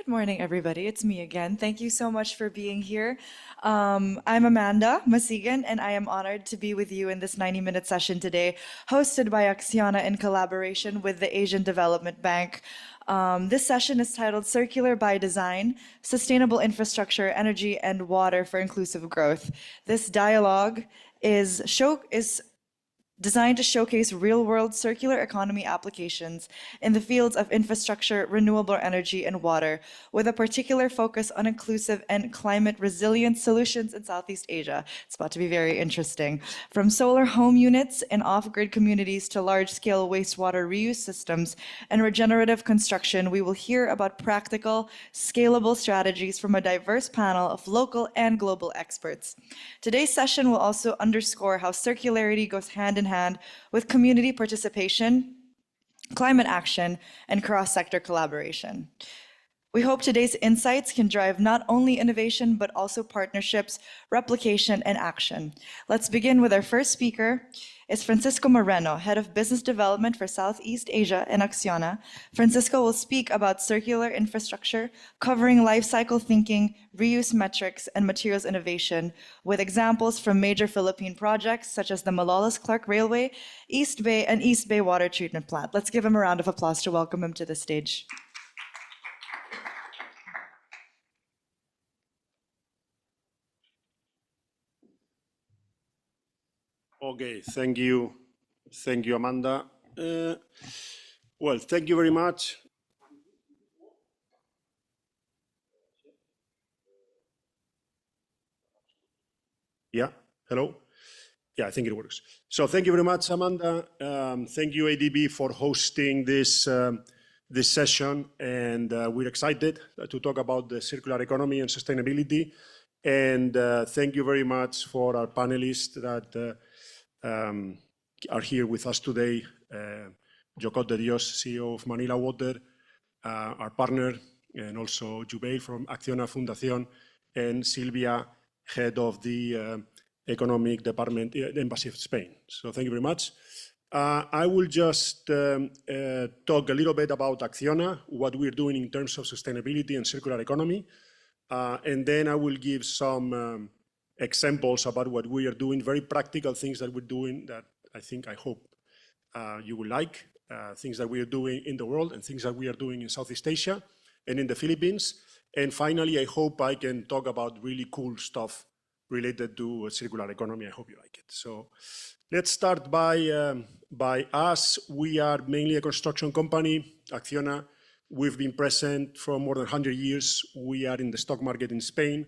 Good morning, everybody. It's me again. Thank you so much for being here. I'm Amanda Masigan, and I am honored to be with you in this 90-minute session today, hosted by Acciona in collaboration with the Asian Development Bank. This session is titled Circular by Design, Sustainable Infrastructure, Energy, and Water for Inclusive Growth. This dialogue is designed to showcase real-world circular economy applications in the fields of infrastructure, renewable energy, and water, with a particular focus on inclusive and climate-resilient solutions in Southeast Asia. It's about to be very interesting. From solar home units in off-grid communities to large-scale wastewater reuse systems and regenerative construction, we will hear about practical, scalable strategies from a diverse panel of local and global experts. Today's session will also underscore how circularity goes hand in hand with community participation, climate action, and cross-sector collaboration. We hope today's insights can drive not only innovation, but also partnerships, replication, and action. Let's begin with our first speaker. It's Francisco Moreno, Head of Business Development for Southeast Asia in Acciona. Francisco will speak about circular infrastructure, covering life cycle thinking, reuse metrics, and materials innovation, with examples from major Philippine projects such as the Malolos-Clark Railway, East Bay, and East Bay Water Treatment Plant. Let's give him a round of applause to welcome him to the stage. Okay, thank you, Amanda. Well, thank you very much. Yeah, hello? Yeah, I think it works. So thank you very much, Amanda. Thank you, ADB, for hosting this session. And we're excited to talk about the circular economy and sustainability. And thank you very much for our panelists that are here with us today. Jocot de Dios, CEO of Manila Water, our partner, and also Jubail from Acciona Fundación, and Silvia, head of the Economic Department, Embassy of Spain. So thank you very much. I will just talk a little bit about Acciona, what we're doing in terms of sustainability and circular economy. And then I will give some examples about what we are doing, very practical things that we're doing that I hope you will like, things that we are doing in the world and things that we are doing in Southeast Asia and in the Philippines. And finally, I hope I can talk about really cool stuff related to circular economy. I hope you like it. So let's start by us. We are mainly a construction company, Acciona. We've been present for more than 100 years. We are in the stock market in Spain,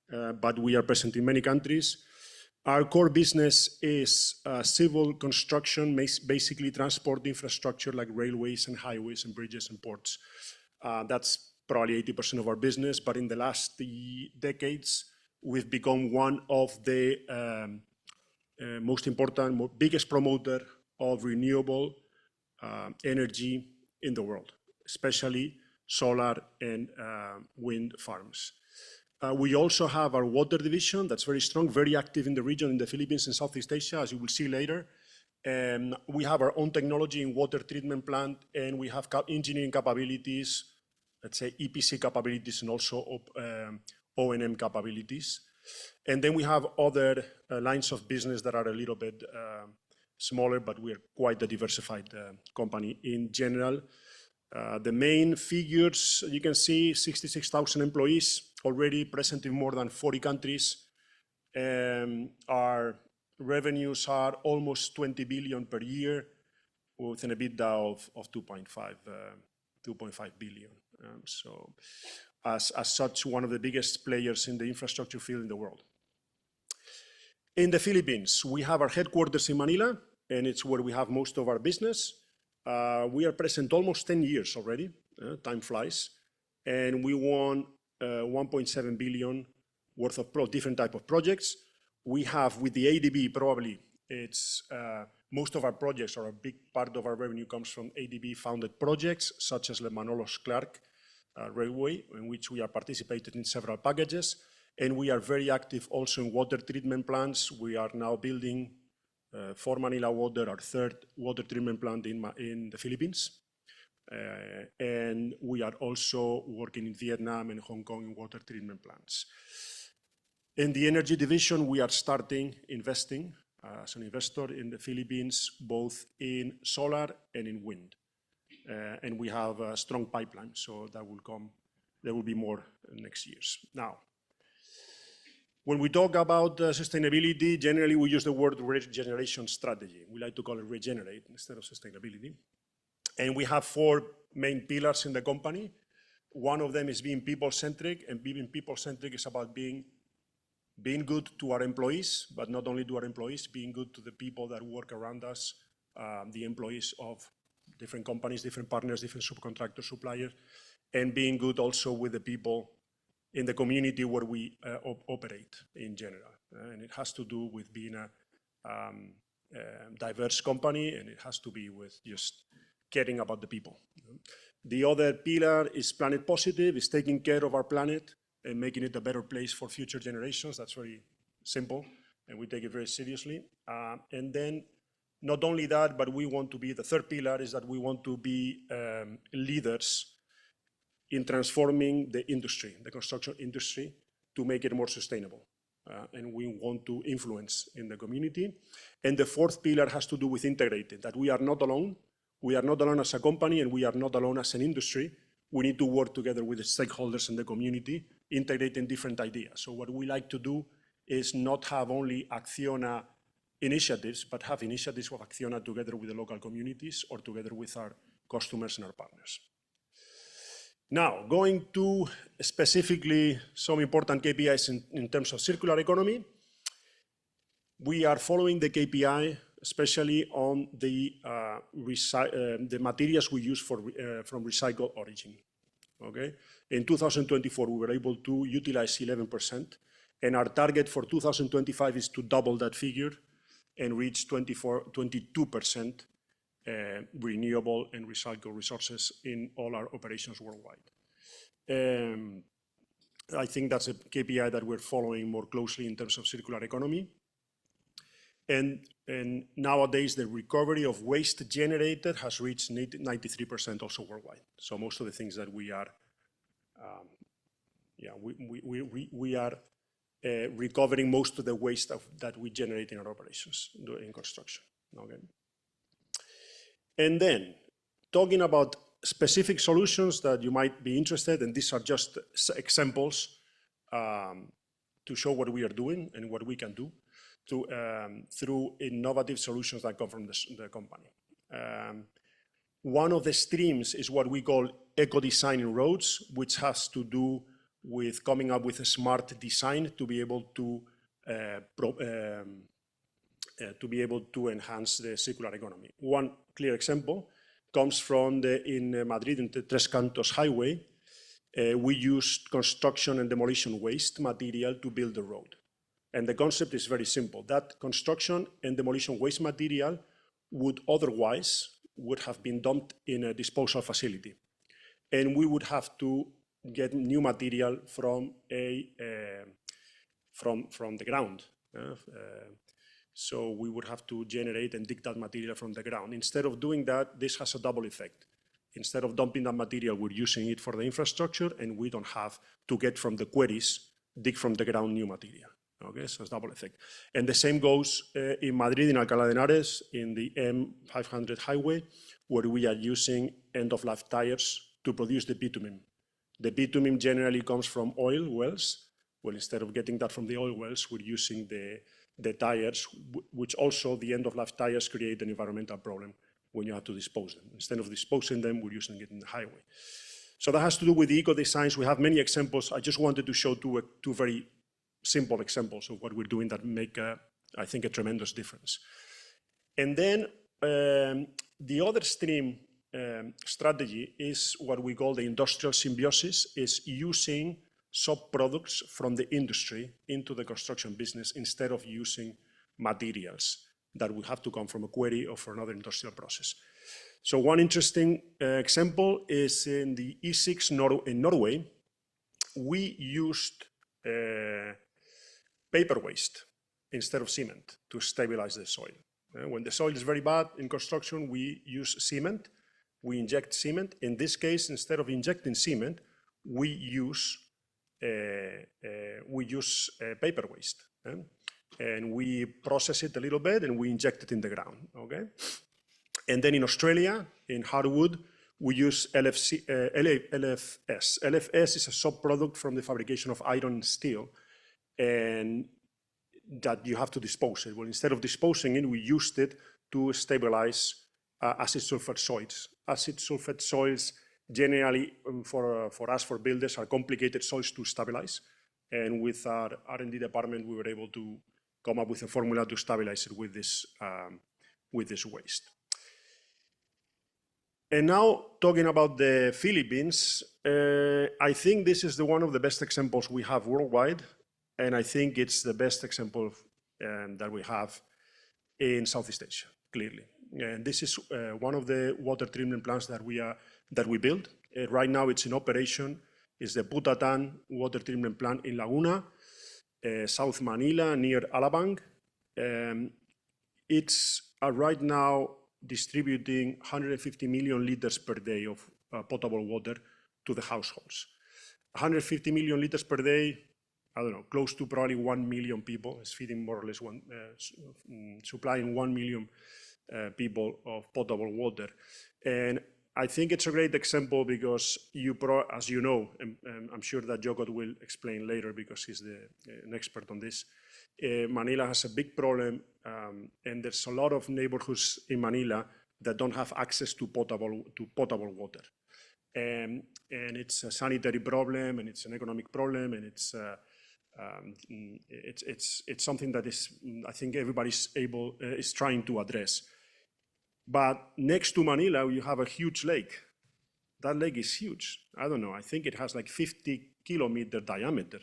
but we are present in many countries. Our core business is civil construction, basically transport infrastructure like railways and highways and bridges and ports. That's probably 80% of our business, but in the last decades, we've become one of the most important, biggest promoter of renewable energy in the world, especially solar and wind farms. We also have our water division that's very strong, very active in the region, in the Philippines and Southeast Asia, as you will see later. We have our own technology in water treatment plant, and we have engineering capabilities, let's say EPC capabilities, and also O&M capabilities. And then we have other lines of business that are a little bit smaller, but we're quite a diversified company in general. The main figures, you can see 66,000 employees already present in more than 40 countries. Our revenues are almost 20 billion per year with an EBITDA of 2.5 billion. So as such, one of the biggest players in the infrastructure field in the world. In the Philippines, we have our headquarters in Manila, and it's where we have most of our business. We are present almost 10 years already, time flies, and we won 1.7 billion worth of different type of projects. We have with the ADB, probably it's most of our projects, or a big part of our revenue comes from ADB founded projects, such as the Malolos-Clark Railway, in which we are participating in several packages. And we are very active also in water treatment plants. We are now building for Manila Water, our third water treatment plant in the Philippines. And and we are also working in Viet Nam and Hong Kong in water treatment plants. In the energy division, we are starting investing as an investor in the Philippines, both in solar and in wind. And we have a strong pipeline, so that will come, there will be more next years. Now, when we talk about sustainability, generally we use the word regeneration strategy. We like to call it regenerate instead of sustainability. And we have 4 main pillars in the company. One of them is being people-centric, and being people-centric is about being good to our employees, but not only to our employees, being good to the people that work around us, the employees of different companies, different partners, different subcontractors, suppliers, and being good also with the people in the community where we operate in general. And it has to do with being a diverse company, and it has to be with just caring about the people. The other pillar is planet positive, is taking care of our planet and making it a better place for future generations. That's very simple, and we take it very seriously. And then not only that, but we want to be, the third pillar is that we want to be leaders in transforming the industry, the construction industry, to make it more sustainable. And we want to influence in the community. And the fourth pillar has to do with integrated, that we are not alone. We are not alone as a company, and we are not alone as an industry. We need to work together with the stakeholders in the community, integrating different ideas. So what we like to do is not have only Acciona initiatives, but have initiatives of Acciona together with the local communities or together with our customers and our partners. Now, going to specifically some important KPIs in terms of circular economy, we are following the KPI, especially on the materials we use from recycled origin. Okay? In 2024, we were able to utilize 11%, and our target for 2025 is to double that figure and reach 22% renewable and recycled resources in all our operations worldwide. I think that's a KPI that we're following more closely in terms of circular economy. And nowadays, the recovery of waste generated has reached 93% also worldwide. So most of the things that we are, we are recovering most of the waste that we generate in our operations in construction. Okay. And then, talking about specific solutions that you might be interested in, these are just examples to show what we are doing and what we can do through innovative solutions that come from the company. One of the streams is what we call eco-design in roads, which has to do with coming up with a smart design to be able to enhance the circular economy. One clear example comes from in Madrid, in the Tres Cantos highway. We used construction and demolition waste material to build the road. And the concept is very simple. That construction and demolition waste material would have been dumped in a disposal facility. And we would have to get new material from the ground. So we would have to generate and dig that material from the ground. Instead of doing that, this has a double effect. Instead of dumping that material, we're using it for the infrastructure, and we don't have to get from the quarries, dig from the ground new material. Okay, so it's double effect. And the same goes in Madrid, in Alcalá de Henares, in the M500 highway, where we are using end-of-life tires to produce the bitumen. The bitumen generally comes from oil wells. Well, instead of getting that from the oil wells, we're using the tires, which also the end-of-life tires create an environmental problem when you have to dispose them. Instead of disposing them, we're using it in the highway. So that has to do with the eco-designs. We have many examples. I just wanted to show two very simple examples of what we're doing that make, I think, a tremendous difference. And then the other stream strategy is what we call the industrial symbiosis, is using sub-products from the industry into the construction business instead of using materials that would have to come from a quarry or from another industrial process. So one interesting example is in the E6 in Norway. We used paper waste instead of cement to stabilize the soil. When the soil is very bad in construction, we use cement, we inject cement. In this case, instead of injecting cement, we use paper waste. And we process it a little bit and we inject it in the ground, okay? And then in Australia, in hardwood, we use LFS. LFS is a sub-product from the fabrication of iron and steel, and that you have to dispose it. Well, instead of disposing it, we used it to stabilize acid sulfate soils. Acid sulfate soils generally, for us, for builders, are complicated soils to stabilize. And with our R&D department, we were able to come up with a formula to stabilize it with this waste. And now, talking about the Philippines, I think this is one of the best examples we have worldwide, and I think it's the best example that we have in Southeast Asia, clearly. And this is one of the water treatment plants that we built. Right now, it's in operation. It's the Putatan water treatment plant in Laguna, South Manila, near Alabang. It's right now distributing 150 million liters per day of potable water to the households. 150 million liters per day, I don't know, close to probably 1 million people. It's feeding more or less supplying 1 million people of potable water. And I think it's a great example because as you know, and I'm sure that Jokot will explain later because he's an expert on this, Manila has a big problem, and there's a lot of neighborhoods in Manila that don't have access to potable water. And it's a sanitary problem, and it's an economic problem, and it's something that I think everybody's is trying to address. But next to Manila, you have a huge lake. That lake is huge. I don't know, I think it has like 50-kilometer diameter.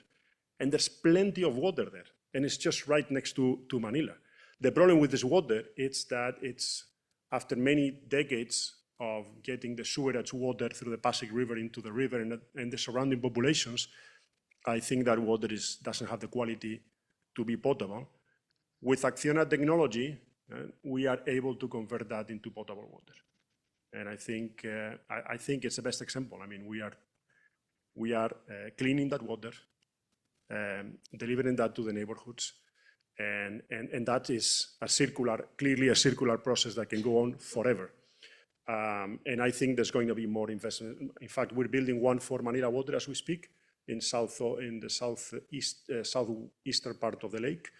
And there's plenty of water there. And it's just right next to Manila. The problem with this water is that it's after many decades of getting the sewerage water through the Pasig River into the river and the surrounding populations, I think that water doesn't have the quality to be potable. With Acciona technology, we are able to convert that into potable water. And I think it's the best example. I mean, we are cleaning that water, delivering that to the neighborhoods, and that is clearly a circular process that can go on forever. And I think there's going to be more investment. In fact, we're building one for Manila Water as we speak in the southeastern part of the lake.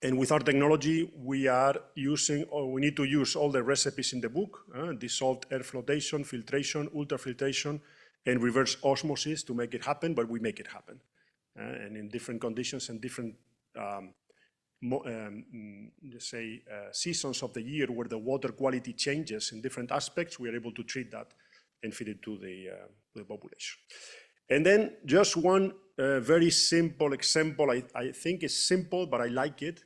And with our technology, we need to use all the recipes in the book, dissolved air flotation, filtration, ultrafiltration, and reverse osmosis to make it happen, but we make it happen. And in different conditions and different, seasons of the year where the water quality changes in different aspects, we are able to treat that and feed it to the population. And then just one very simple example. I think it's simple, but I like it.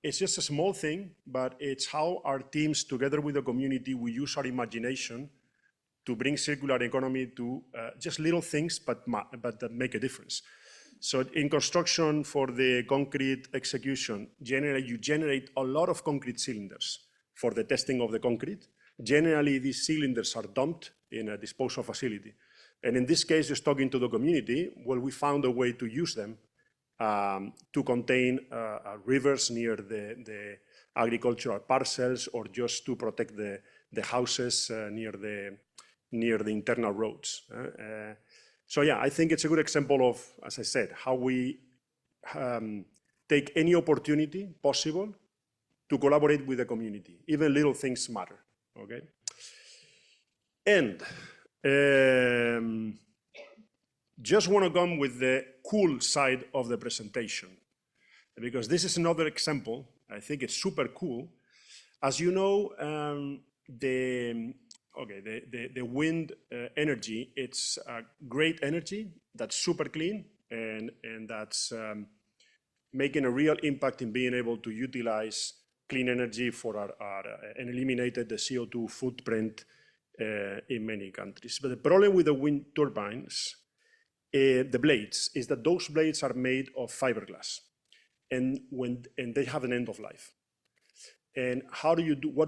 It's just a small thing, but it's how our teams, together with the community, we use our imagination to bring circular economy to just little things, but that make a difference. So in construction, for the concrete execution, generally you generate a lot of concrete cylinders for the testing of the concrete. Generally, these cylinders are dumped in a disposal facility. And in this case, just talking to the community, well, we found a way to use them to contain rivers near the agricultural parcels, or just to protect the houses near the internal roads. So yeah, I think it's a good example of, as I said, how we take any opportunity possible to collaborate with the community. Even little things matter, okay? And just want to come with the cool side of the presentation, because this is another example. I think it's super cool. As you know, the wind energy, it's great energy that's super clean, and that's making a real impact in being able to utilize clean energy for and eliminated the CO2 footprint in many countries. But the problem with the wind turbines, the blades, is that those blades are made of fiberglass, and they have an end of life. And what do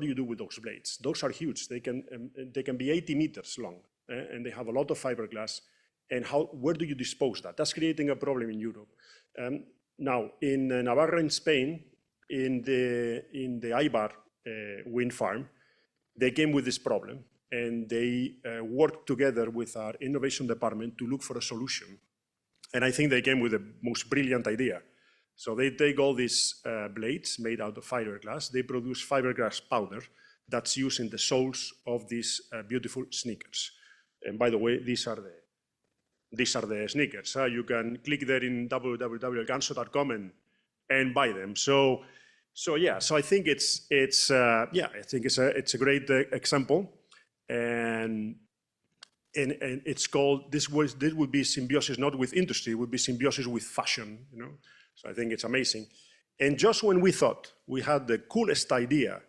you do with those blades? Those are huge. They can be 80 meters long, and they have a lot of fiberglass. And where do you dispose that? That's creating a problem in Europe. Now, in Navarra, in Spain, in the Ibar wind farm, they came with this problem, and they worked together with our innovation department to look for a solution. And I think they came with the most brilliant idea. So they take all these blades made out of fiberglass, they produce fiberglass powder that's used in the soles of these beautiful sneakers. And by the way, these are the sneakers. You can click there in www.ganso.com and buy them. So I think it's a great example, and it's called, this would be symbiosis not with industry, it would be symbiosis with fashion, you know. So I think it's amazing. And just when we thought we had the coolest idea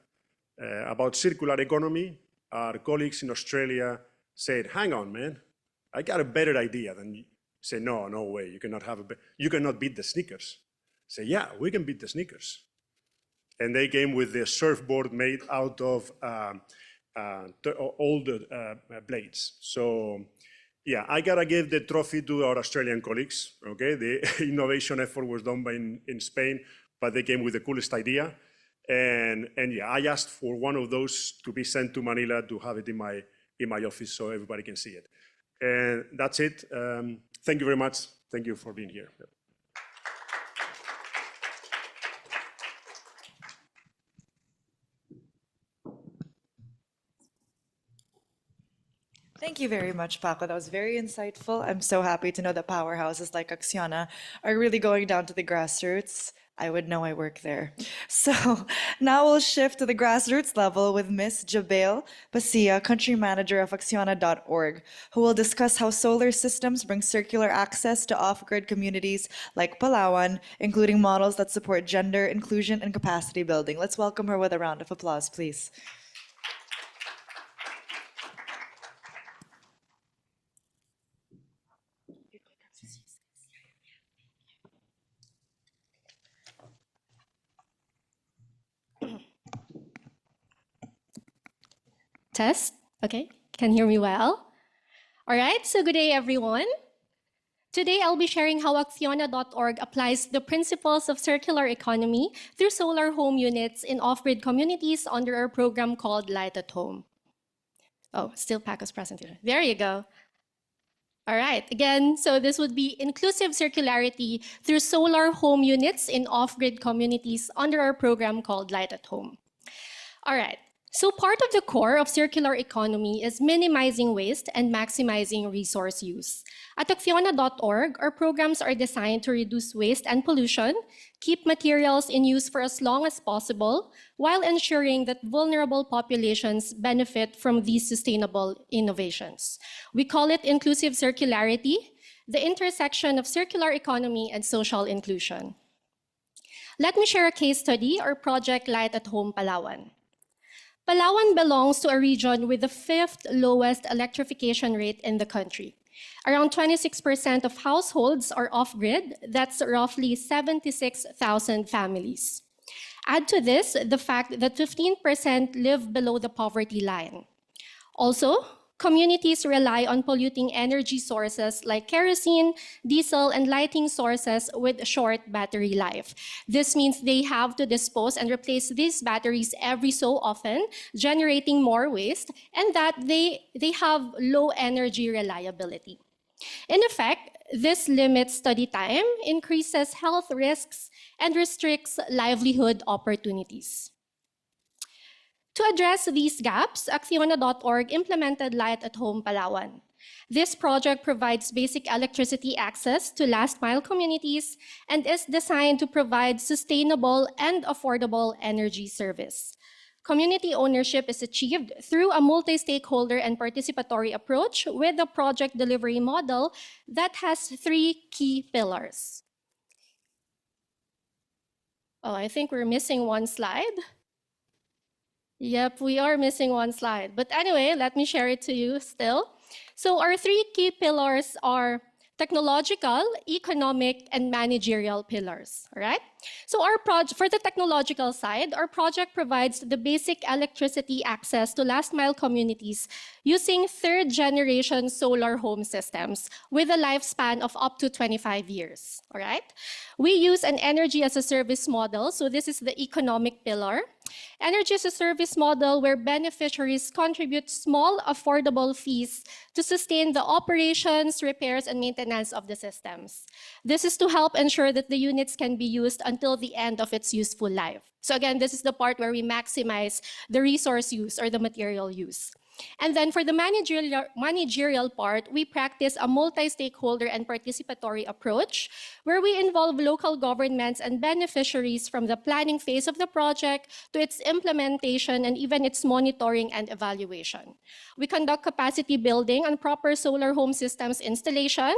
about circular economy, our colleagues in Australia said, "Hang on, man, I got a better idea than you." Say, "No, no way, you cannot beat the sneakers." Say, "Yeah, we can beat the sneakers." And they came with the surfboard made out of old blades. So yeah, I gotta give the trophy to our Australian colleagues, okay? The innovation effort was done in Spain, but they came with the coolest idea. And yeah, I asked for one of those to be sent to Manila to have it in my office so everybody can see it. And that's it. Thank you very much. Thank you for being here. Thank you very much, Paco. That was very insightful. I'm so happy to know that powerhouses like Acciona are really going down to the grassroots. I would know I work there. So now we'll shift to the grassroots level with Miss Jabail Basia, country manager of Acciona.org, who will discuss how solar systems bring circular access to off-grid communities like Palawan, including models that support gender inclusion and capacity building. Let's welcome her with a round of applause, please. Test. Okay, can hear me well? All right, so good day, everyone. Today, I'll be sharing how Acciona.org applies the principles of circular economy through solar home units in off-grid communities under our program called Light at Home. Oh, still Paco's presentation. There you go. All right, again, so this would be inclusive circularity through solar home units in off-grid communities under our program called Light at Home. All right, so part of the core of circular economy is minimizing waste and maximizing resource use. At Acciona.org, our programs are designed to reduce waste and pollution, keep materials in use for as long as possible, while ensuring that vulnerable populations benefit from these sustainable innovations. We call it inclusive circularity, the intersection of circular economy and social inclusion. Let me share a case study or project Light at Home Palawan. Palawan belongs to a region with the 5th lowest electrification rate in the country. Around 26% of households are off-grid. That's roughly 76,000 families. Add to this the fact that 15% live below the poverty line. Also, communities rely on polluting energy sources like kerosene, diesel, and lighting sources with short battery life. This means they have to dispose and replace these batteries every so often, generating more waste, and that they have low energy reliability. In effect, this limits study time, increases health risks, and restricts livelihood opportunities. To address these gaps, Acciona.org implemented Light at Home Palawan. This project provides basic electricity access to last-mile communities and is designed to provide sustainable and affordable energy service. Community ownership is achieved through a multi-stakeholder and participatory approach with a project delivery model that has 3 key pillars. Oh, I think we're missing one slide. Yep, we are missing one slide. But anyway, let me share it to you still. So our 3 key pillars are technological, economic, and managerial pillars, all right? So for the technological side, our project provides the basic electricity access to last mile communities using third generation solar home systems with a lifespan of up to 25 years, all right? We use an energy as a service model, so this is the economic pillar. Energy as a service model where beneficiaries contribute small, affordable fees to sustain the operations, repairs, and maintenance of the systems. This is to help ensure that the units can be used until the end of its useful life. So again, this is the part where we maximize the resource use or the material use. And then for the managerial part, we practice a multi-stakeholder and participatory approach where we involve local governments and beneficiaries from the planning phase of the project to its implementation and even its monitoring and evaluation. We conduct capacity building on proper solar home systems installation,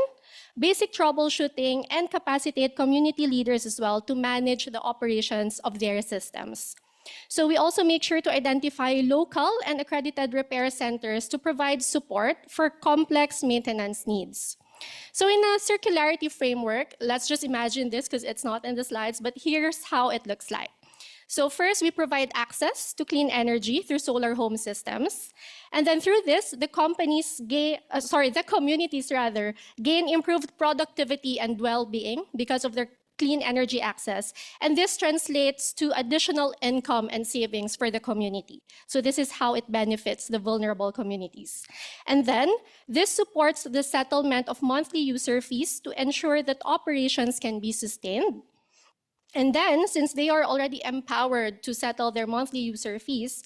basic troubleshooting, and capacitate community leaders as well to manage the operations of their systems. So we also make sure to identify local and accredited repair centers to provide support for complex maintenance needs. So in a circularity framework, let's just imagine this because it's not in the slides, but here's how it looks like. So first, we provide access to clean energy through solar home systems. And then through this, the communities gain improved productivity and well-being because of their clean energy access. And this translates to additional income and savings for the community. So this is how it benefits the vulnerable communities. And then this supports the settlement of monthly user fees to ensure that operations can be sustained. And then, since they are already empowered to settle their monthly user fees,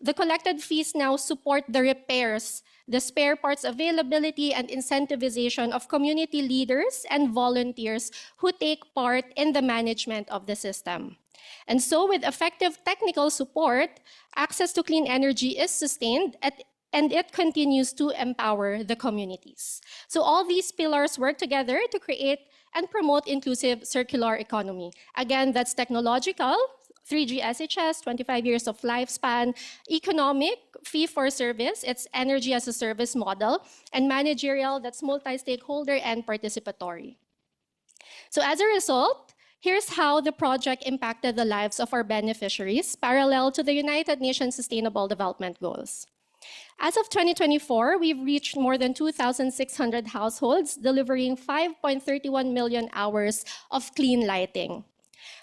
the collected fees now support the repairs, the spare parts availability, and incentivization of community leaders and volunteers who take part in the management of the system. And so, with effective technical support, access to clean energy is sustained and it continues to empower the communities. So all these pillars work together to create and promote inclusive circular economy. Again, that's technological, 3G SHS, 25 years of lifespan, economic, fee for service, it's energy as a service model, and managerial, that's multi-stakeholder and participatory. So as a result, here's how the project impacted the lives of our beneficiaries parallel to the United Nations Sustainable Development Goals. As of 2024, we've reached more than 2,600 households, delivering 5.31 million hours of clean lighting.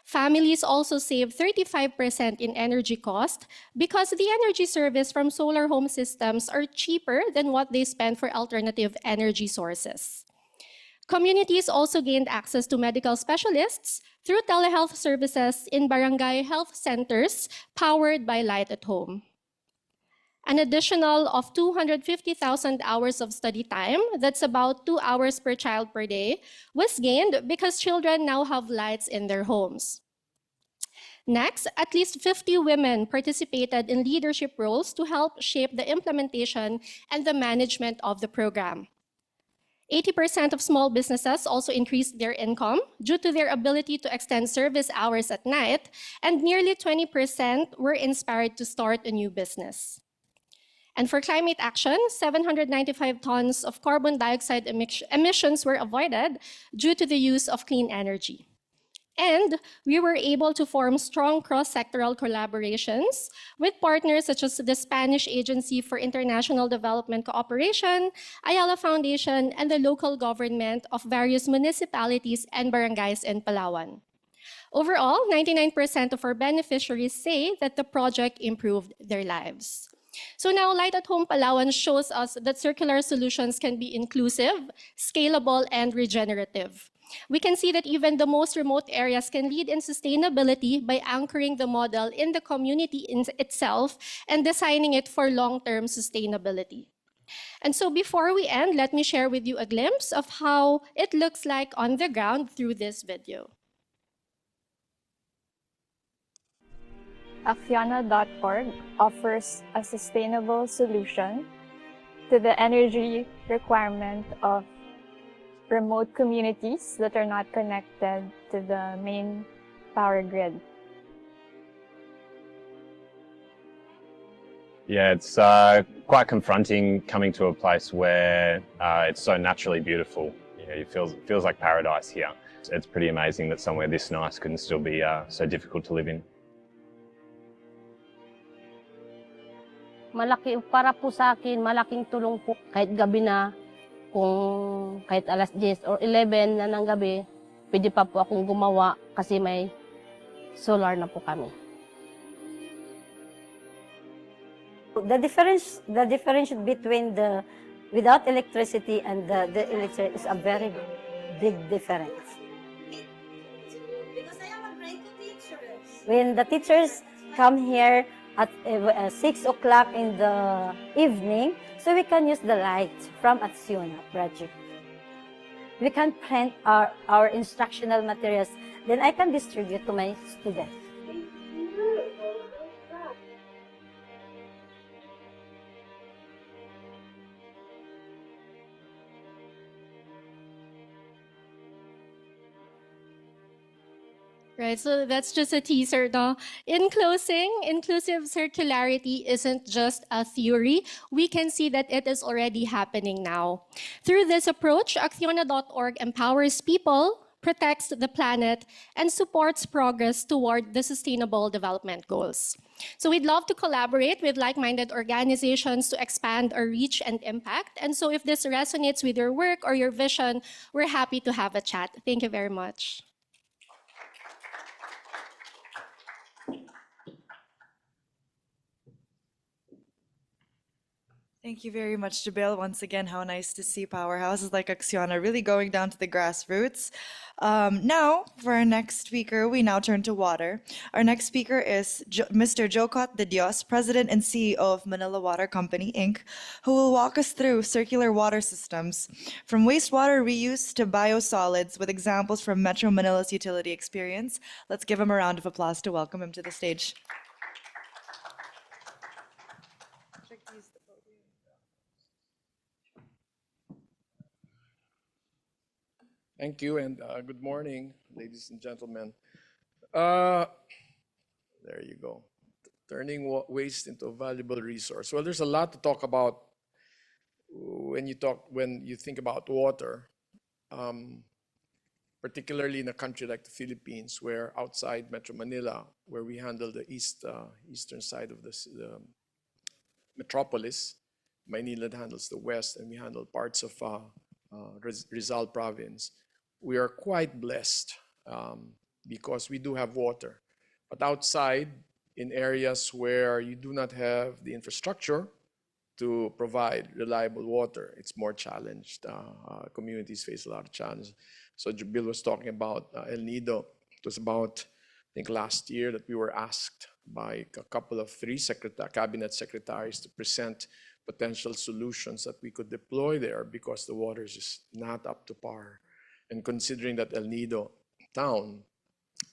Families also save 35% in energy cost because the energy service from solar home systems are cheaper than what they spend for alternative energy sources. Communities also gained access to medical specialists through telehealth services in barangay health centers powered by Light at Home. An additional of 250,000 hours of study time, that's about 2 hours per child per day, was gained because children now have lights in their homes. Next, at least 50 women participated in leadership roles to help shape the implementation and the management of the program. 80% of small businesses also increased their income due to their ability to extend service hours at night, and nearly 20% were inspired to start a new business. And for climate action, 795 tons of carbon dioxide emissions were avoided due to the use of clean energy. And we were able to form strong cross-sectoral collaborations with partners such as the Spanish Agency for International Development Cooperation, Ayala Foundation, and the local government of various municipalities and barangays in Palawan. Overall, 99% of our beneficiaries say that the project improved their lives. So now Light at Home Palawan shows us that circular solutions can be inclusive, scalable, and regenerative. We can see that even the most remote areas can lead in sustainability by anchoring the model in the community itself and designing it for long-term sustainability. And so before we end, let me share with you a glimpse of how it looks like on the ground through this video. Acciona.org offers a sustainable solution to the energy requirement of remote communities that are not connected to the main power grid. Yeah, it's quite confronting coming to a place where it's so naturally beautiful. it feels like paradise here. It's pretty amazing that somewhere this nice can still be so difficult to live in. Malaki, para po sa akin, malaking tulong po kahit gabi na, kung kahit alas 10 or 11 na ng gabi, pwede pa po akong gumawa kasi may solar na po kami. The difference between the without electricity and the electricity is a very big difference. Because I am a great teachers. When the teachers come here at 6 o'clock in the evening, so we can use the light from Acciona project. We can print our instructional materials, then I can distribute to my students. Right, so that's just a teaser, no? In closing, inclusive circularity isn't just a theory. We can see that it is already happening now. Through this approach, Acciona.org empowers people, protects the planet, and supports progress toward the Sustainable Development Goals. So we'd love to collaborate with like-minded organizations to expand our reach and impact. And so if this resonates with your work or your vision, we're happy to have a chat. Thank you very much. Thank you very much, Jabil. Once again, how nice to see powerhouses like Acciona really going down to the grassroots. Now, for our next speaker, we now turn to water. Our next speaker is Mr. Jocot de Dios, President and CEO of Manila Water Company, Inc., who will walk us through circular water systems, from wastewater reuse to biosolids, with examples from Metro Manila's utility experience. Let's give him a round of applause to welcome him to the stage. Thank you, and good morning, ladies and gentlemen. There you go. Turning waste into a valuable resource. Well, there's a lot to talk about when you think about water, particularly in a country like the Philippines, where outside Metro Manila, where we handle the eastern side of the metropolis, Maynila handles the west, and we handle parts of Rizal province. We are quite blessed because we do have water. But outside, in areas where you do not have the infrastructure to provide reliable water, it's more challenged. Communities face a lot of challenges. So Jabil was talking about El Nido. It was about, I think, last year that we were asked by a couple of three cabinet secretaries to present potential solutions that we could deploy there because the water is just not up to par. And considering that El Nido town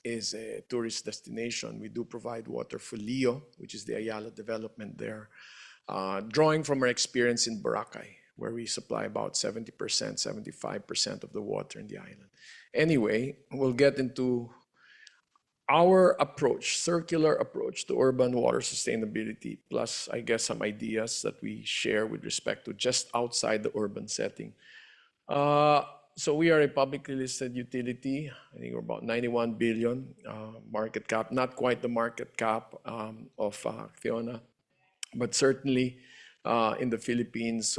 is a tourist destination, we do provide water for Leo, which is the Ayala development there, drawing from our experience in Boracay, where we supply about 70%, 75% of the water in the island. Anyway, we'll get into our approach, circular approach to urban water sustainability, plus I guess some ideas that we share with respect to just outside the urban setting. So we are a publicly listed utility. I think we're about 91 billion market cap, not quite the market cap of Acciona, but certainly in the Philippines,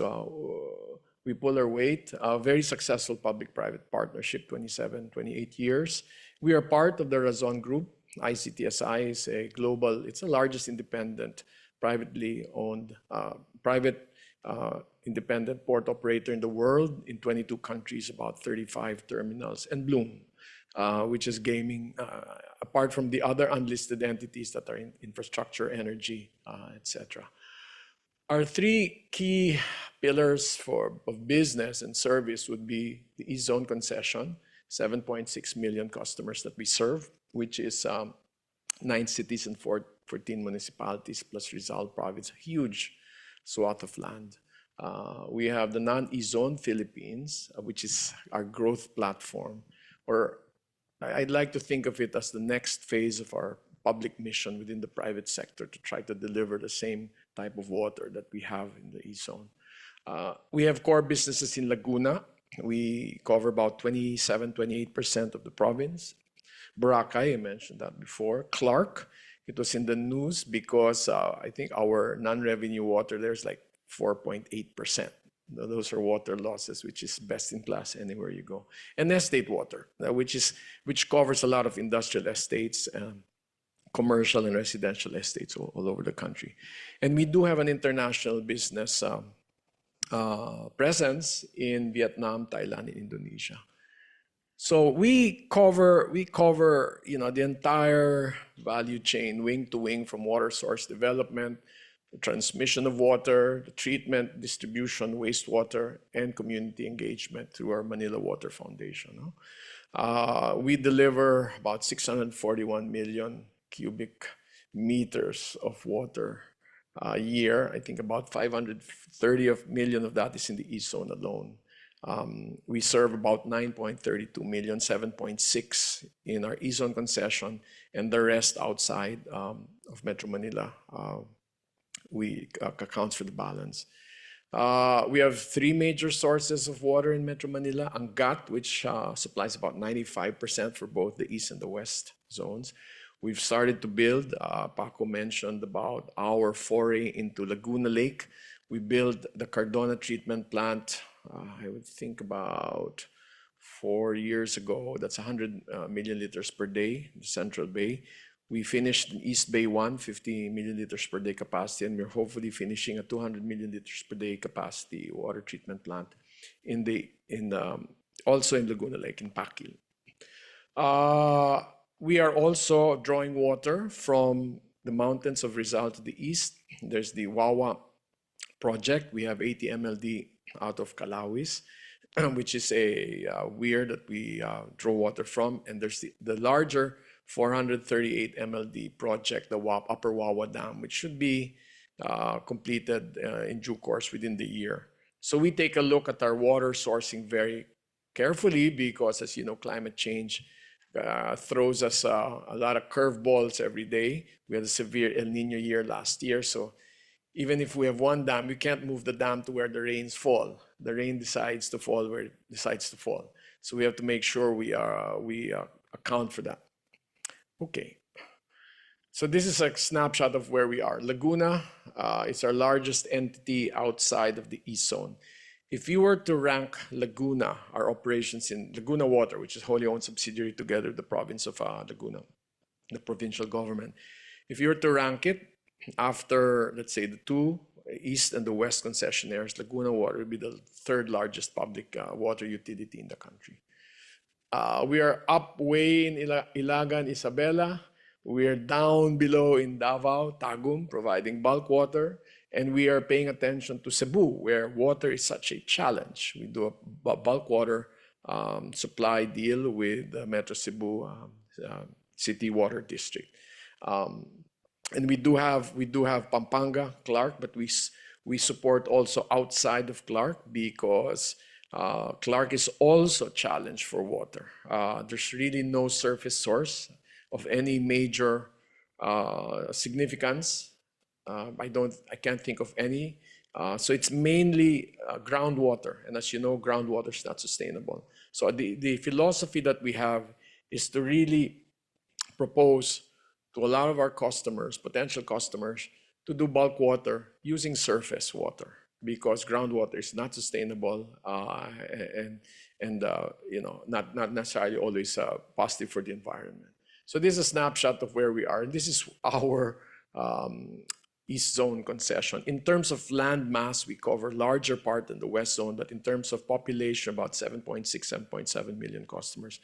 we pull our weight. A very successful public-private partnership, 27, 28 years. We are part of the Razon Group. ICTSI is a global, it's the largest independent, privately owned, independent port operator in the world, in 22 countries, about 35 terminals, and Bloom, which is gaming, apart from the other unlisted entities that are in infrastructure, energy, etc. Our three key pillars of business and service would be the E-Zone concession, 7.6 million customers that we serve, which is 9 cities and 14 municipalities plus Rizal province, a huge swath of land. We have the non-E-Zone Philippines, which is our growth platform, or I'd like to think of it as the next phase of our public mission within the private sector to try to deliver the same type of water that we have in the E-Zone. We have core businesses in Laguna, We cover about 27, 28% of the province. Boracay, I mentioned that before. Clark, it was in the news because I think our non-revenue water there is like 4.8%. Those are water losses, which is best in class anywhere you go. And estate water, which covers a lot of industrial estates, commercial and residential estates all over the country. And we do have an international business presence in Vietnam, Thailand, and Indonesia. So we cover the entire value chain, wing to wing, from water source development, the transmission of water, the treatment, distribution, wastewater, and community engagement through our Manila Water Foundation. We deliver about 641 million cubic meters of water a year. I think about 530 million of that is in the East Zone alone. We serve about 9.32 million, 7.6 in our East Zone concession, and the rest outside of Metro Manila accounts for the balance. We have three major sources of water in Metro Manila. Angat, which supplies about 95% for both the East and the West zones. We've started to build, Paco mentioned about our foray into Laguna Lake. We built the Cardona treatment plant, I would think about 4 years ago. That's 100 million liters per day, the Central Bay. We finished in East Bay 1, 50 million liters per day capacity, and we're hopefully finishing a 200 million liters per day capacity water treatment plant also in Laguna Lake in Pakil. We are also drawing water from the mountains of Rizal to the east. There's the Wawa project. We have 80 MLD out of Calawis, which is a weir that we draw water from. And there's the larger 438 MLD project, the Upper Wawa Dam, which should be completed in due course within the year. So we take a look at our water sourcing very carefully because, as you know, climate change throws us a lot of curveballs every day. We had a severe El Nino year last year, so even if we have one dam, we can't move the dam to where the rains fall. The rain decides to fall where it decides to fall. So we have to make sure we account for that. Okay. So this is a snapshot of where we are. Laguna is our largest entity outside of the East Zone. If you were to rank Laguna, our operations in Laguna Water, which is wholly owned subsidiary together with the province of Laguna, the provincial government, if you were to rank it after, let's say, the two East and the West concessionaires, Laguna Water would be the third largest public water utility in the country. We are up way in Ilagan, Isabela. We are down below in Davao, Tagum, providing bulk water. And we are paying attention to Cebu, where water is such a challenge. We do a bulk water supply deal with the Metro Cebu City Water District. And we do have Pampanga, Clark, but we support also outside of Clark because Clark is also challenged for water. There's really no surface source of any major significance. I can't think of any. So it's mainly groundwater, and as you know, groundwater is not sustainable. So the philosophy that we have is to really propose to a lot of our customers, potential customers, to do bulk water using surface water because groundwater is not sustainable and not necessarily always positive for the environment. So this is a snapshot of where we are, and this is our East Zone concession. In terms of land mass, we cover larger part than the West Zone, but in terms of population, about 7.6, 7.7 million customers.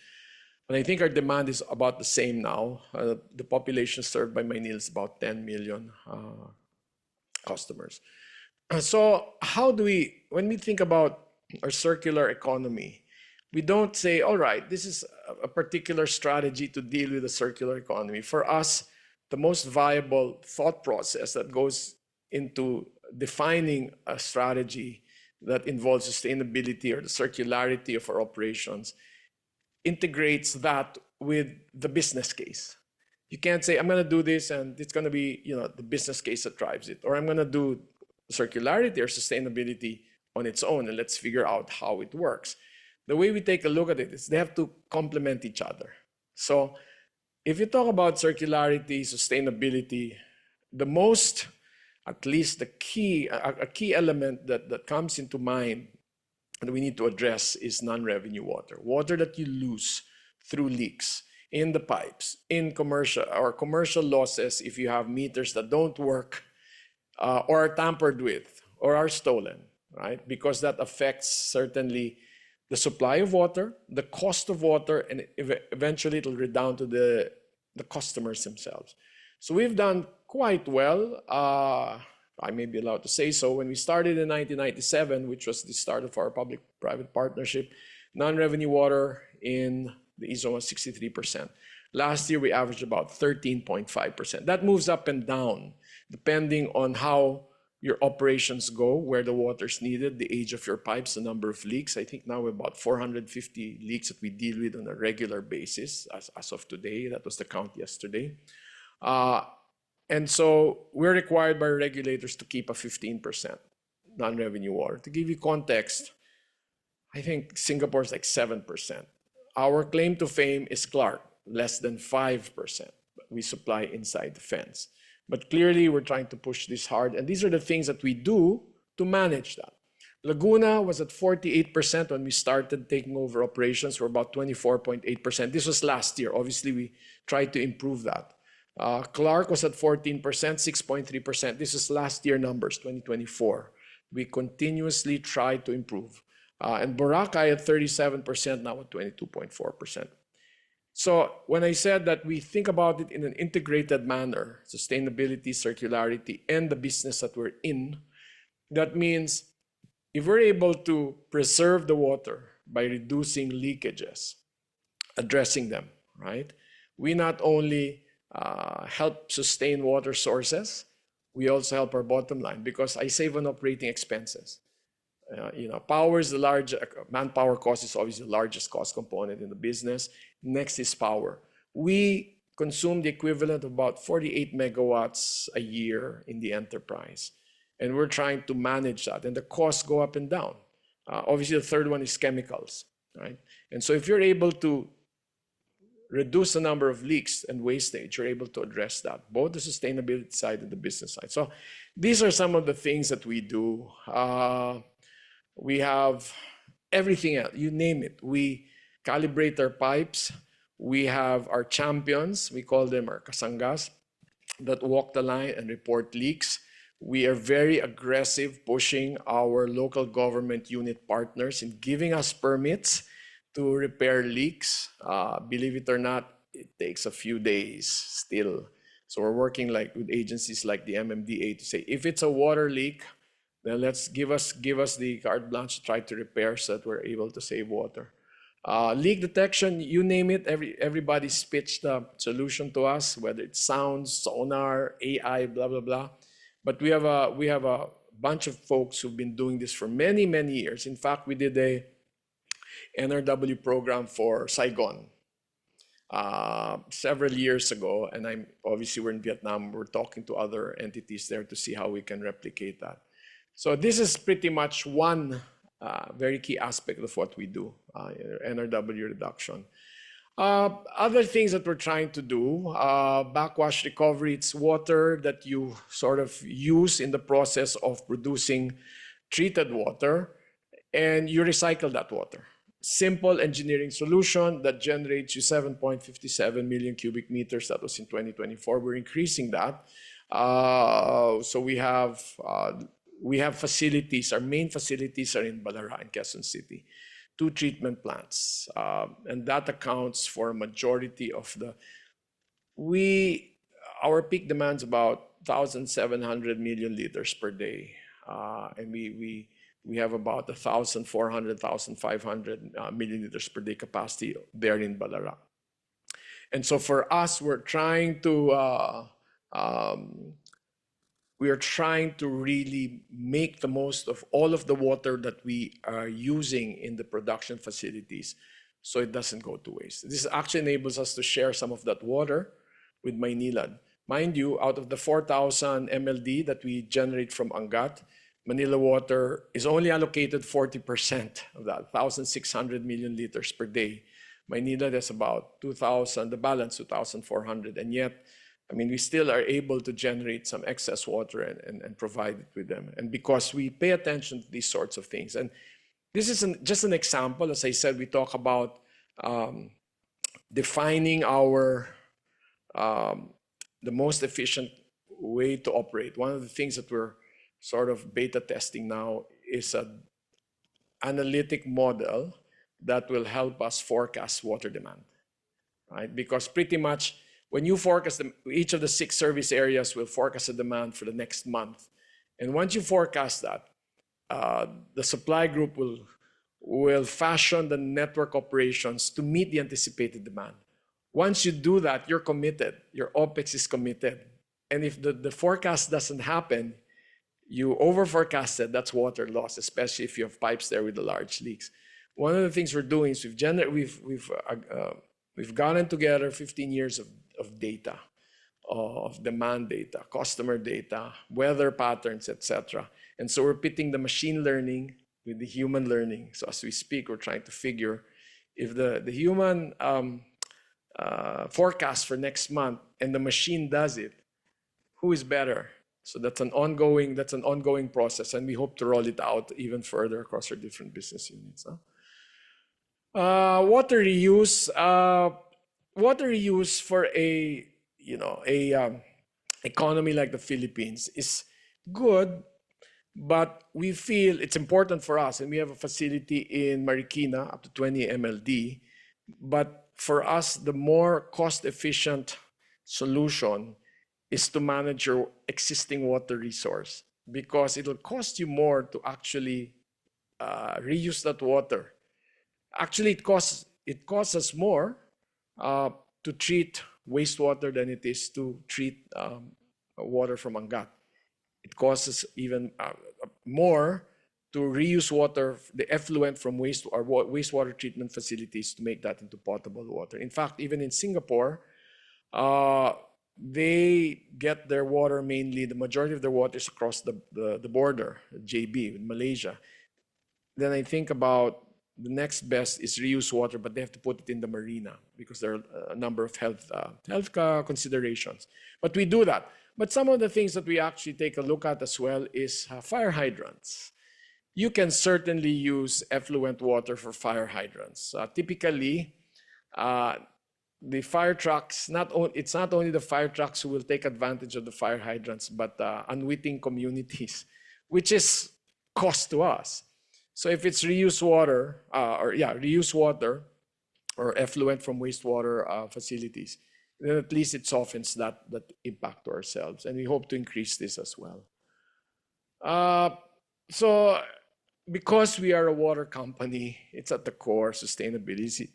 And I think our demand is about the same now. The population served by Maynila is about 10 million customers. So how do when we think about our circular economy, we don't say, all right, this is a particular strategy to deal with the circular economy. For us, the most viable thought process that goes into defining a strategy that involves sustainability or the circularity of our operations integrates that with the business case. You can't say, I'm going to do this and it's going to be the business case that drives it, or I'm going to do circularity or sustainability on its own and let's figure out how it works. the way we take a look at it is they have to complement each other. So if you talk about circularity, sustainability, the most, at least the key, a key element that comes into mind that we need to address is non-revenue water. Water that you lose through leaks in the pipes, in commercial losses if you have meters that don't work or are tampered with or are stolen, right? Because that affects certainly the supply of water, the cost of water, and eventually it'll redound to the customers themselves. So we've done quite well. I may be allowed to say so. When we started in 1997, which was the start of our public-private partnership, non-revenue water in the zone was 63%. Last year, we averaged about 13.5%. That moves up and down depending on how your operations go, where the water's needed, the age of your pipes, the number of leaks. I think now we're about 450 leaks that we deal with on a regular basis as of today. That was the count yesterday. And so we're required by regulators to keep a 15% non-revenue water. To give you context, I think Singapore is like 7%. Our claim to fame is Clark, less than 5%. We supply inside the fence. But clearly, we're trying to push this hard. And these are the things that we do to manage that. Laguna was at 48% when we started taking over operations. We're about 24.8%. This was last year. Obviously, we tried to improve that. Clark was at 14%, 6.3%. This is last year numbers, 2024. We continuously try to improve. And Boracay at 37%, now at 22.4%. So when I said that we think about it in an integrated manner, sustainability, circularity, and the business that we're in, that means if we're able to preserve the water by reducing leakages, addressing them, right? We not only help sustain water sources, we also help our bottom line because I save on operating expenses. Power is the large, manpower cost is obviously the largest cost component in the business. Next is power. We consume the equivalent of about 48 megawatts a year in the enterprise. And we're trying to manage that. And the costs go up and down. Obviously, the third one is chemicals, right? And so if you're able to reduce the number of leaks and wastage, you're able to address that, both the sustainability side and the business side. So these are some of the things that we do. We have everything else, you name it. We calibrate our pipes. We have our champions, we call them our kasangas, that walk the line and report leaks. We are very aggressive pushing our local government unit partners in giving us permits to repair leaks. Believe it or not, it takes a few days still. So we're working with agencies like the MMDA to say, if it's a water leak, then let's give us the carte blanche to try to repair so that we're able to save water. Leak detection, you name it, everybody's pitched a solution to us, whether it's sounds, sonar, AI, blah, blah, blah. But we have a bunch of folks who've been doing this for many, many years. In fact, we did a NRW program for Saigon several years ago. And obviously we're in Viet Nam, we're talking to other entities there to see how we can replicate that. So this is pretty much one very key aspect of what we do, NRW reduction. Other things that we're trying to do, backwash recovery, it's water that you sort of use in the process of producing treated water, and you recycle that water. Simple engineering solution that generates you 7.57 million cubic meters. That was in 2024. We're increasing that. So we have facilities. Our main facilities are in Balara and Quezon City. 2 treatment plants. And that accounts for a majority of our peak demand's about 1,700 million liters per day. And we have about 1,400, 1,500 million liters per day capacity there in Balara. And so for us, we're trying to really make the most of all of the water that we are using in the production facilities so it doesn't go to waste. This actually enables us to share some of that water with Maynilad. Mind you, out of the 4,000 MLD that we generate from Angat, Manila Water is only allocated 40% of that, 1,600 million liters per day. Manila, there's about 2,000, the balance 2,400, and yet, I mean, we still are able to generate some excess water and provide it with them. And because we pay attention to these sorts of things. And this is just an example. As I said, we talk about defining our the most efficient way to operate. One of the things that we're sort of beta testing now is an analytic model that will help us forecast water demand, right? Because pretty much when you forecast each of the 6 service areas will forecast the demand for the next month. And once you forecast that, the supply group will fashion the network operations to meet the anticipated demand. Once you do that, you're committed. Your OPEX is committed. And if the forecast doesn't happen, you over forecasted, that's water loss, especially if you have pipes there with the large leaks. One of the things we're doing is we've gotten together 15 years of data, of demand data, customer data, weather patterns, etc. And so we're pitting the machine learning with the human learning. So as we speak, we're trying to figure if the human forecast for next month and the machine does it, who is better? So that's an ongoing process, and we hope to roll it out even further across our different business units. Water reuse. Water reuse for a economy like the Philippines is good, but we feel it's important for us, and we have a facility in Marikina up to 20 MLD. But for us, the more cost-efficient solution is to manage your existing water resource, because it'll cost you more to actually reuse that water. Actually, it costs us more to treat wastewater than it is to treat water from Angat. It costs us even more to reuse water, the effluent from wastewater treatment facilities, to make that into potable water. In fact, even in Singapore, they get their water mainly, the majority of their water is across the border, JB, with Malaysia. Then I think about the next best is reuse water, but they have to put it in the marina because there are a number of health considerations. But we do that. But some of the things that we actually take a look at as well is fire hydrants. You can certainly use effluent water for fire hydrants. Typically, the fire trucks, it's not only the fire trucks who will take advantage of the fire hydrants, but unwitting communities, which is cost to us. So if it's reuse water, or effluent from wastewater facilities, then at least it softens that impact to ourselves. And we hope to increase this as well. So because we are a water company, it's at the core, sustainability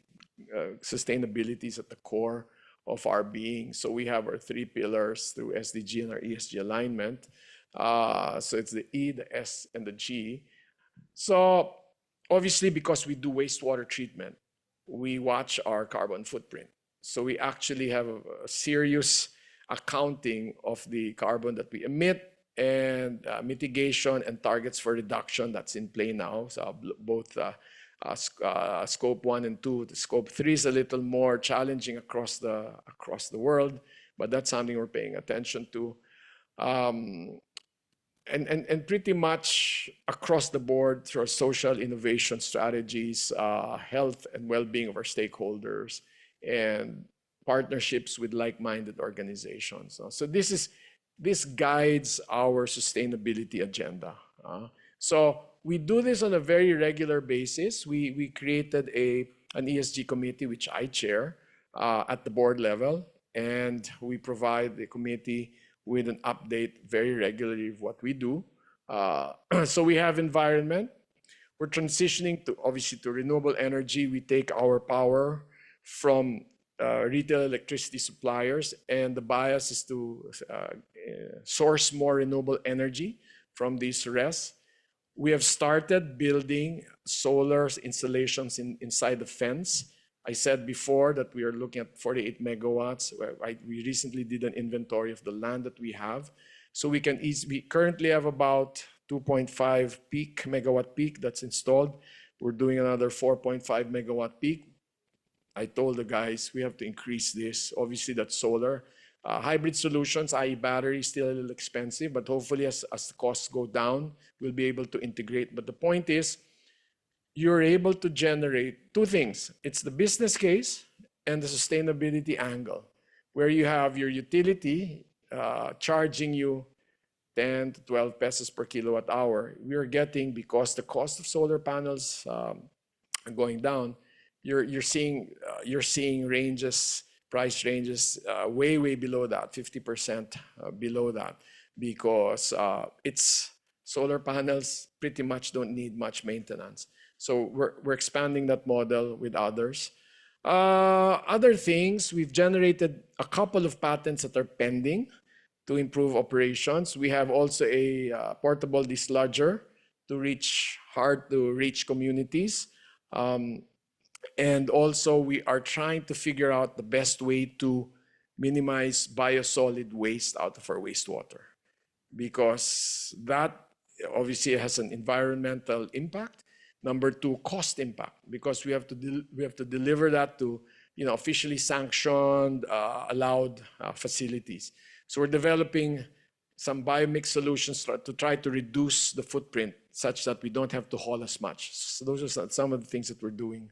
is at the core of our being. So we have our 3 pillars through SDG and our ESG alignment. So it's the E, the S, and the G. So obviously, because we do wastewater treatment, we watch our carbon footprint. So we actually have a serious accounting of the carbon that we emit, and mitigation and targets for reduction that's in play now. So both scope 1 and 2. The scope 3 is a little more challenging across the world, but that's something we're paying attention to. And pretty much across the board through our social innovation strategies, health and well-being of our stakeholders, and partnerships with like-minded organizations. So this guides our sustainability agenda. So we do this on a very regular basis. We created an ESG committee, which I chair at the board level, and we provide the committee with an update very regularly of what we do. So we have environment. We're transitioning to, obviously, to renewable energy. We take our power from retail electricity suppliers, and the bias is to source more renewable energy from these RES. We have started building solar installations inside the fence. I said before that we are looking at 48 megawatts. We recently did an inventory of the land that we have. So we currently have about 2.5 megawatt peak that's installed. We're doing another 4.5 megawatt peak. I told the guys we have to increase this. Obviously, that's solar. Hybrid solutions, i.e. battery, still a little expensive, but hopefully as the costs go down, we'll be able to integrate. But the point is, you're able to generate two things. It's the business case and the sustainability angle, where you have your utility charging you 10 to 12 pesos per kilowatt hour. We are getting, because the cost of solar panels are going down, you're seeing price ranges way below that, 50% below that, because it's solar panels pretty much don't need much maintenance. So we're expanding that model with others. Other things, we've generated a couple of patents that are pending to improve operations. We have also a portable dislodger to reach hard-to-reach communities. And also, we are trying to figure out the best way to minimize biosolid waste out of our wastewater, because that obviously has an environmental impact. Number two, cost impact, because we have to deliver that to officially sanctioned, allowed facilities. So we're developing some biomix solutions to try to reduce the footprint such that we don't have to haul as much. So those are some of the things that we're doing.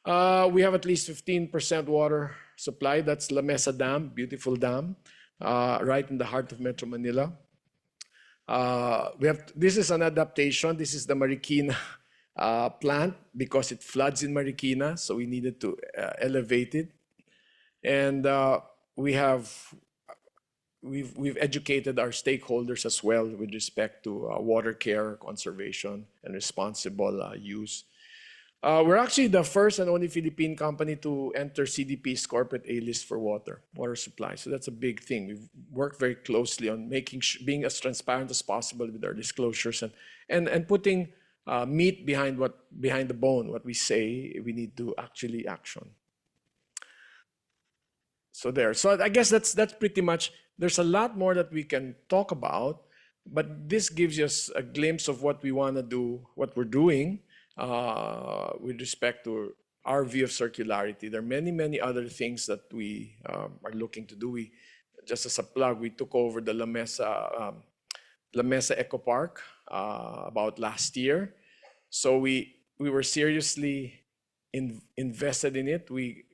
We have at least 15% water supply. That's La Mesa Dam, beautiful dam, right in the heart of Metro Manila. This is an adaptation. This is the Marikina plant, because it floods in Marikina, so we needed to elevate it. And we've educated our stakeholders as well with respect to water care, conservation, and responsible use. We're actually the first and only Philippine company to enter CDP's corporate A-list for water supply. So that's a big thing. We've worked very closely on being as transparent as possible with our disclosures and putting meat behind the bone, what we say we need to actually action. So I guess that's pretty much. There's a lot more that we can talk about, but this gives us a glimpse of what we want to do, what we're doing with respect to our view of circularity. There are many other things that we are looking to do. Just as a plug, we took over the La Mesa Eco Park about last year. So we were seriously invested in it. We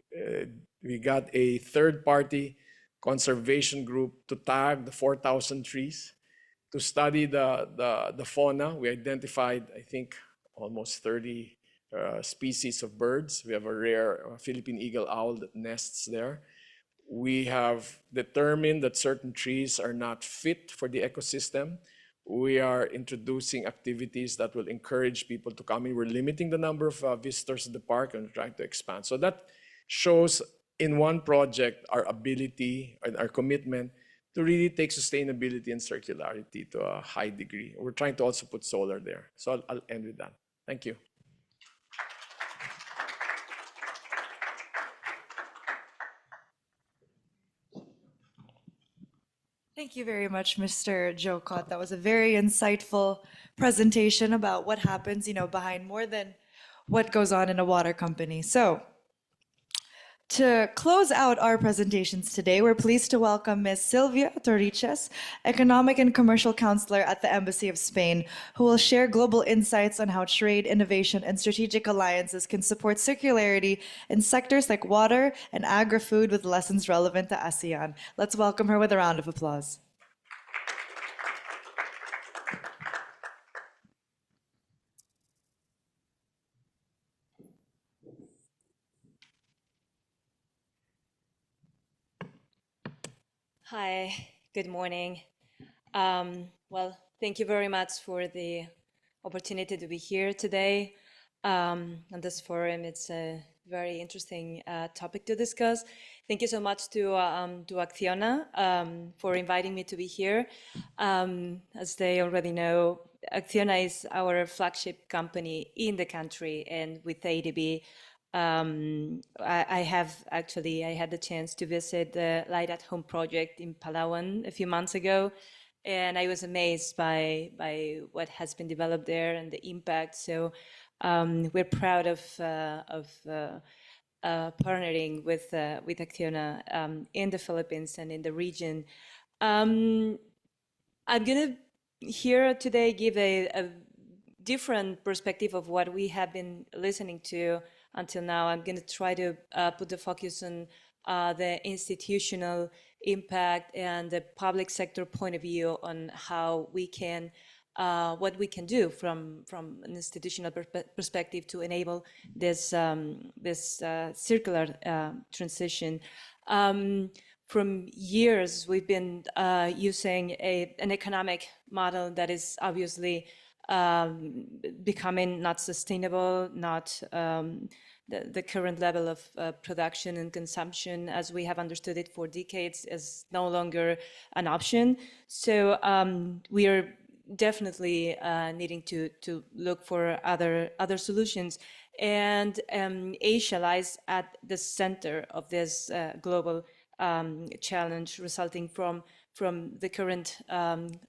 got a third-party conservation group to tag the 4,000 trees to study the fauna. We identified, I think, almost 30 species of birds. We have a rare Philippine eagle owl that nests there. We have determined that certain trees are not fit for the ecosystem. We are introducing activities that will encourage people to come in. We're limiting the number of visitors to the park and trying to expand. So that shows in one project our ability and our commitment to really take sustainability and circularity to a high degree. We're trying to also put solar there. So I'll end with that. Thank you. Thank you very much, Mr. Jokot. That was a very insightful presentation about what happens, behind more than what goes on in a water company. So, to close out our presentations today, we're pleased to welcome Ms. Silvia Torices, Economic and Commercial Counselor at the Embassy of Spain, who will share global insights on how trade, innovation, and strategic alliances can support circularity in sectors like water and agri-food with lessons relevant to ASEAN. Let's welcome her with a round of applause. Hi, good morning. Well, thank you very much for the opportunity to be here today on this forum. It's a very interesting topic to discuss. Thank you so much to Acciona for inviting me to be here. As they already know, Acciona is our flagship company in the country, and with ADB, I had the chance to visit the Light at Home project in Palawan a few months ago, and I was amazed by what has been developed there and the impact. So we're proud of partnering with Acciona in the Philippines and in the region. I'm gonna here today give a different perspective of what we have been listening to until now. I'm gonna try to put the focus on the institutional impact and the public sector point of view on how we can, what we can do from an institutional perspective to enable this circular transition. From years, we've been using an economic model that is obviously becoming not sustainable, not the current level of production and consumption as we have understood it for decades is no longer an option. So we are definitely needing to look for other solutions. And Asia lies at the center of this global challenge resulting from the current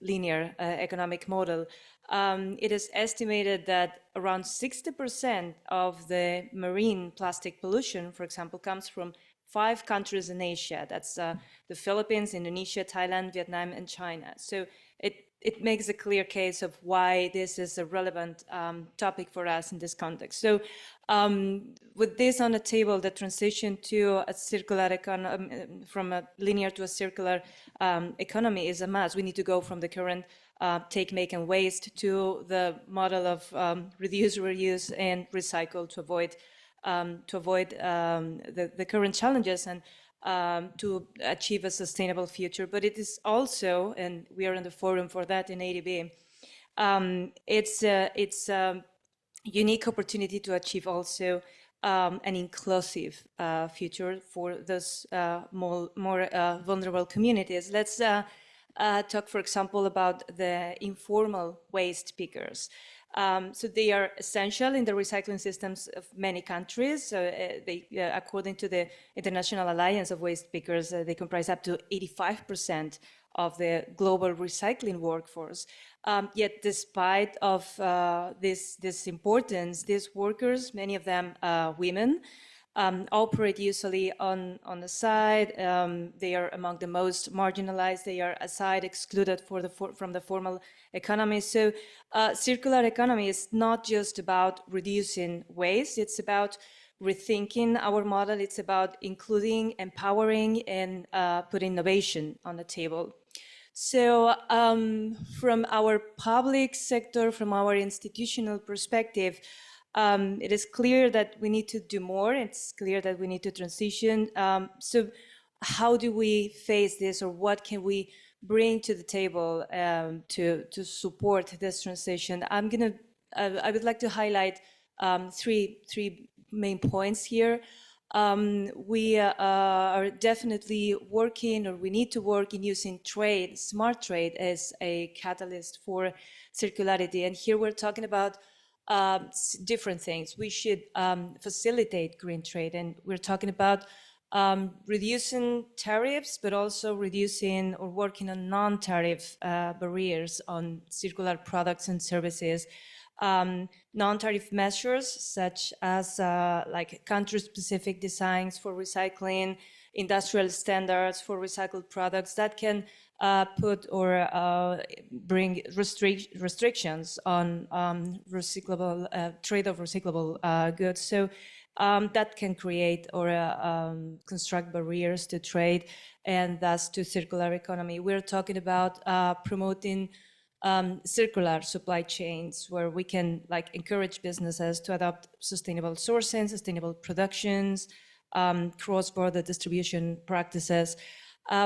linear economic model. It is estimated that around 60% of the marine plastic pollution, for example, comes from 5 countries in Asia. That's the Philippines, Indonesia, Thailand, Vietnam, and China. So it makes a clear case of why this is a relevant topic for us in this context. So with this on the table, the transition to a circular economy, from a linear to a circular economy is a must. We need to go from the current take, make, and waste to the model of reduce, reuse, and recycle to avoid the current challenges and to achieve a sustainable future. But it is also, and we are in the forum for that in ADB, it's a unique opportunity to achieve also an inclusive future for those more vulnerable communities. Let's talk, for example, about the informal waste pickers. So they are essential in the recycling systems of many countries. So they, according to the International Alliance of Waste Pickers, they comprise up to 85% of the global recycling workforce. Yet, despite of this importance, these workers, many of them women, operate usually on the side. They are among the most marginalized. They are aside, excluded from the formal economy. So circular economy is not just about reducing waste. It's about rethinking our model. It's about including, empowering, and put innovation on the table. So from our public sector, from our institutional perspective, it is clear that we need to do more. It's clear that we need to transition. So how do we face this, or what can we bring to the table to support this transition? I would like to highlight three main points here. We are definitely working, or we need to work in using trade, smart trade, as a catalyst for circularity. And here we're talking about different things. We should facilitate green trade, and we're talking about reducing tariffs, but also reducing or working on non-tariff barriers on circular products and services. Non-tariff measures such as like country-specific designs for recycling, industrial standards for recycled products that can put or bring restrictions on recyclable trade of recyclable goods. So that can create or construct barriers to trade and thus to circular economy. We're talking about promoting circular supply chains where we can like encourage businesses to adopt sustainable sourcing, sustainable productions, cross-border distribution practices.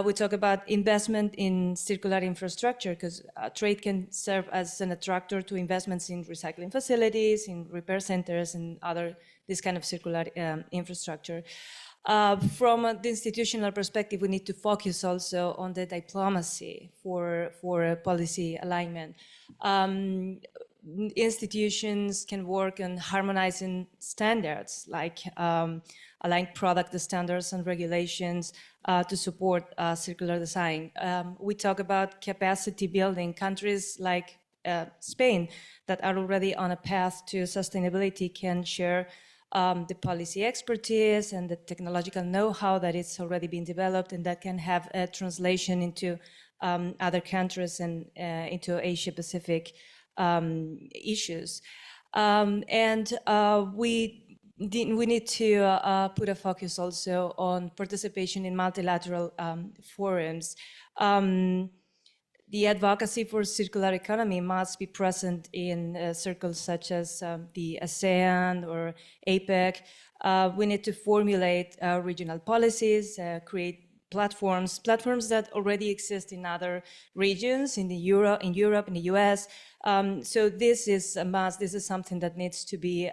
We talk about investment in circular infrastructure because trade can serve as an attractor to investments in recycling facilities, in repair centers, and other this kind of circular infrastructure. From the institutional perspective, we need to focus also on the diplomacy for policy alignment. institutions can work on harmonizing standards, like align product standards and regulations to support circular design. We talk about capacity building. Countries like Spain that are already on a path to sustainability can share the policy expertise and the technological know-how that is already being developed, and that can have a translation into other countries and into Asia-Pacific issues. We need to put a focus also on participation in multilateral forums. The advocacy for circular economy must be present in circles such as the ASEAN or APEC. We need to formulate regional policies, create platforms that already exist in other regions, in Europe, in the US. So this is a must. This is something that needs to be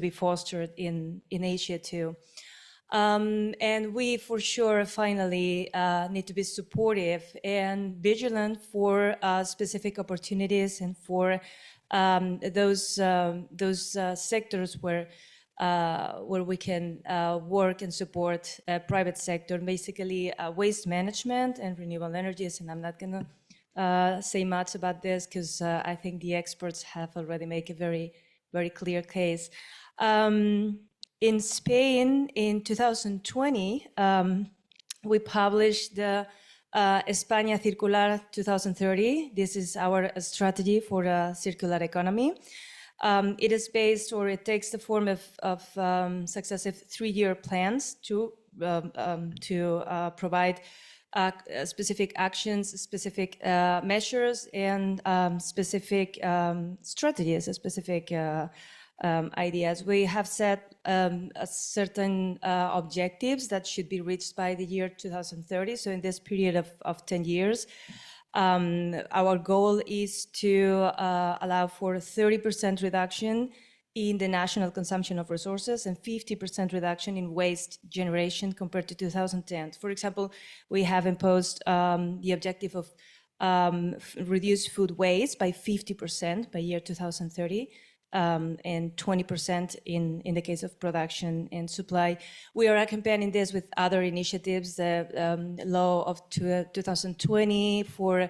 fostered in Asia too. And we, for sure, finally need to be supportive and vigilant for specific opportunities and for those sectors where we can work and support private sector, basically waste management and renewable energies. And I'm not going to say much about this because I think the experts have already made a very, very clear case. In Spain, in 2020, we published the España Circular 2030. This is our strategy for a circular economy. It is based, or it takes the form of successive 3-year plans to provide specific actions, specific measures, and specific strategies, specific ideas. We have set certain objectives that should be reached by the year 2030. So in this period of 10 years, our goal is to allow for 30% reduction in the national consumption of resources and 50% reduction in waste generation compared to 2010. For example, we have imposed the objective of reduce food waste by 50% by year 2030. And 20% in the case of production and supply. We are accompanying this with other initiatives, the law of 2020 for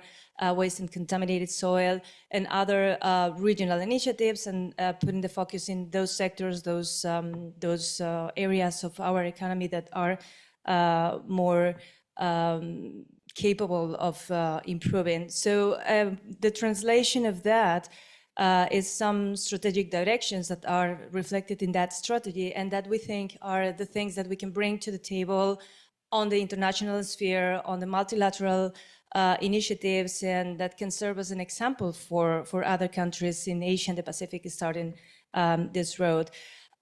waste and contaminated soil, and other regional initiatives, and putting the focus in those sectors, those areas of our economy that are more capable of improving. So the translation of that is some strategic directions that are reflected in that strategy, and that we think are the things that we can bring to the table on the international sphere, on the multilateral initiatives, and that can serve as an example for other countries in Asia and the Pacific starting this road.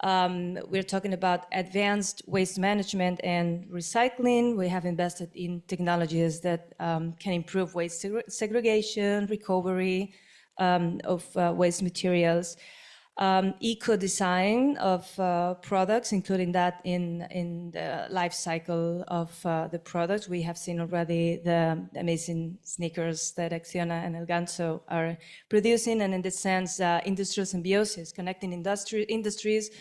We're talking about advanced waste management and recycling. We have invested in technologies that can improve waste segregation, recovery, of waste materials, eco-design of products, including that in the life cycle of the products. We have seen already the amazing sneakers that Acciona and El Ganso are producing, and in this sense, industrial symbiosis, connecting industries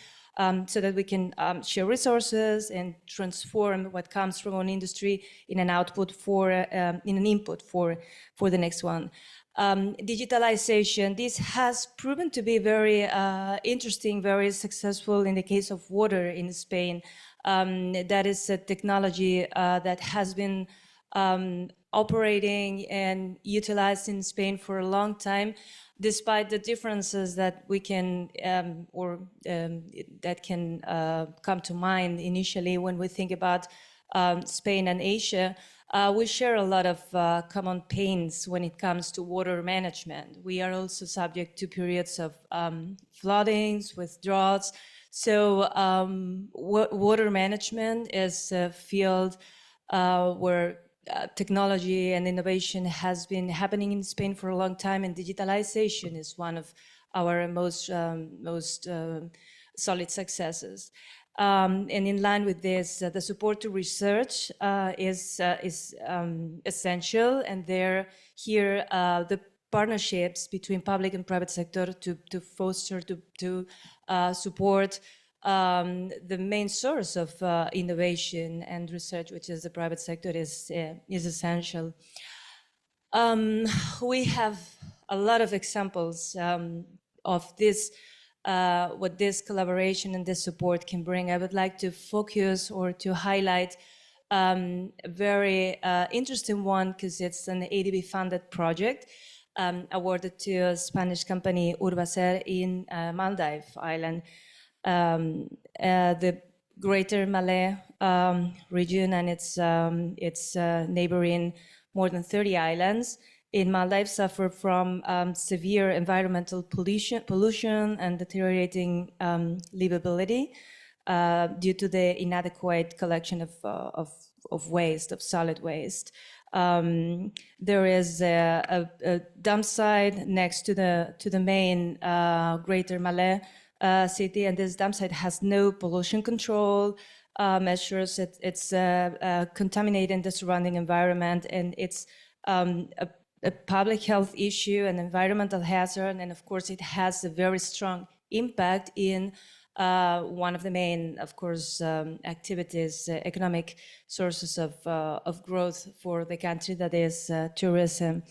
so that we can share resources and transform what comes from one industry in an output in an input for the next one. Digitalization, this has proven to be very interesting, very successful in the case of water in Spain. That is a technology that has been operating and utilized in Spain for a long time, despite the differences that we can that can come to mind initially when we think about Spain and Asia. We share a lot of common pains when it comes to water management. We are also subject to periods of floodings with droughts. So water management is a field where technology and innovation has been happening in Spain for a long time, and digitalization is one of our most solid successes. And in line with this, the support to research is essential. And here, the partnerships between public and private sector to foster, to support the main source of innovation and research, which is the private sector, is essential. We have a lot of examples of this, what this collaboration and this support can bring. I would like to focus or to highlight a very interesting one, because it's an ADB funded project awarded to a Spanish company, Urbacer, in Maldives Island. The Greater Malay region and its neighboring more than 30 islands in Maldives suffer from severe environmental pollution and deteriorating livability due to the inadequate collection of waste, of solid waste. There is a dump site next to the main Greater Malay city, and this dump site has no pollution control measures. It's contaminating the surrounding environment, and it's a public health issue, an environmental hazard, and of course it has a very strong impact in one of the main, of course, activities, economic sources of growth for the country, that is tourism.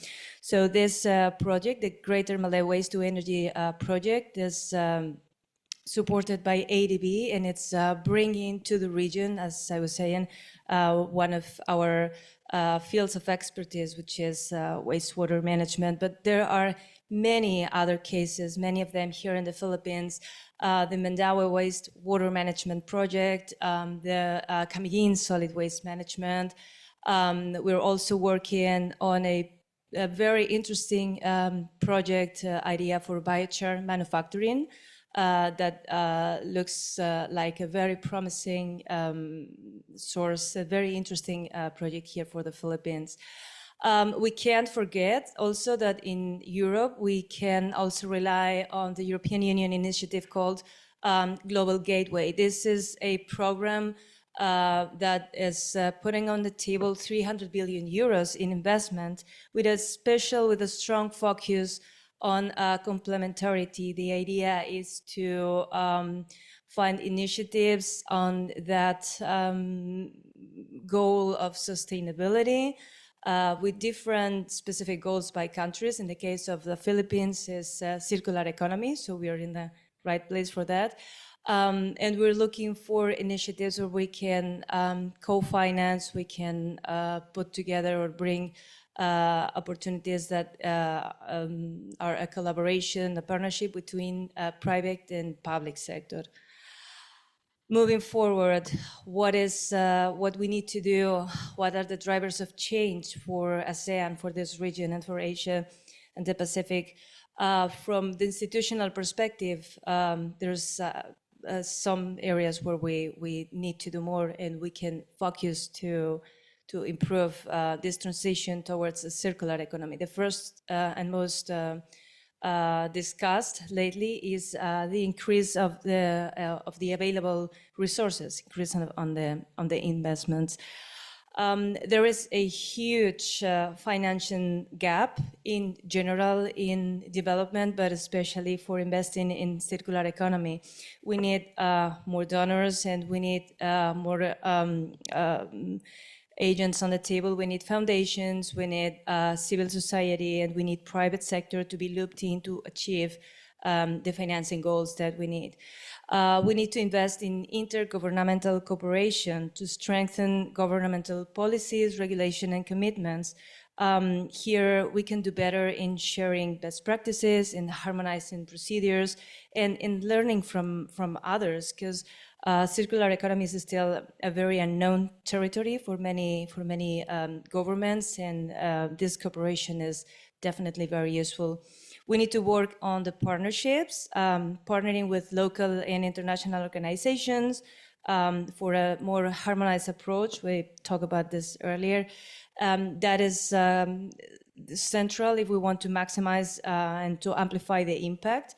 So this project, the Greater Malay Waste to Energy project, is supported by ADB, and it's bringing to the region, as I was saying, one of our fields of expertise, which is wastewater management. But there are many other cases, many of them here in the Philippines. The Mandaue Waste Water Management Project, the Camiguin Solid Waste Management. We're also working on a very interesting project idea for biochar manufacturing that looks like a very promising source, a very interesting project here for the Philippines. We can't forget also that in Europe, we can also rely on the European Union initiative called Global Gateway. This is a program that is putting on the table 300 billion euros in investment with a strong focus on complementarity. The idea is to find initiatives on that goal of sustainability with different specific goals by countries. In the case of the Philippines, is circular economy, so we are in the right place for that. And we're looking for initiatives where we can co-finance, we can put together or bring opportunities that are a collaboration, a partnership between private and public sector. Moving forward, what we need to do? What are the drivers of change for ASEAN, for this region, and for Asia and the Pacific? From the institutional perspective, there's some areas where we need to do more, and we can focus to improve this transition towards a circular economy. The first and most discussed lately is the increase of the available resources, increase on the investments. There is a huge financial gap in general in development, but especially for investing in circular economy. We need more donors, and we need more agents on the table. We need foundations, we need civil society, and we need private sector to be looped in to achieve the financing goals that we need. We need to invest in intergovernmental cooperation to strengthen governmental policies, regulation, and commitments. Here we can do better in sharing best practices, in harmonizing procedures, and in learning from others, because circular economy is still a very unknown territory for many governments, and this cooperation is definitely very useful. We need to work on the partnerships, partnering with local and international organizations for a more harmonized approach. We talked about this earlier. That is central if we want to maximize and to amplify the impact.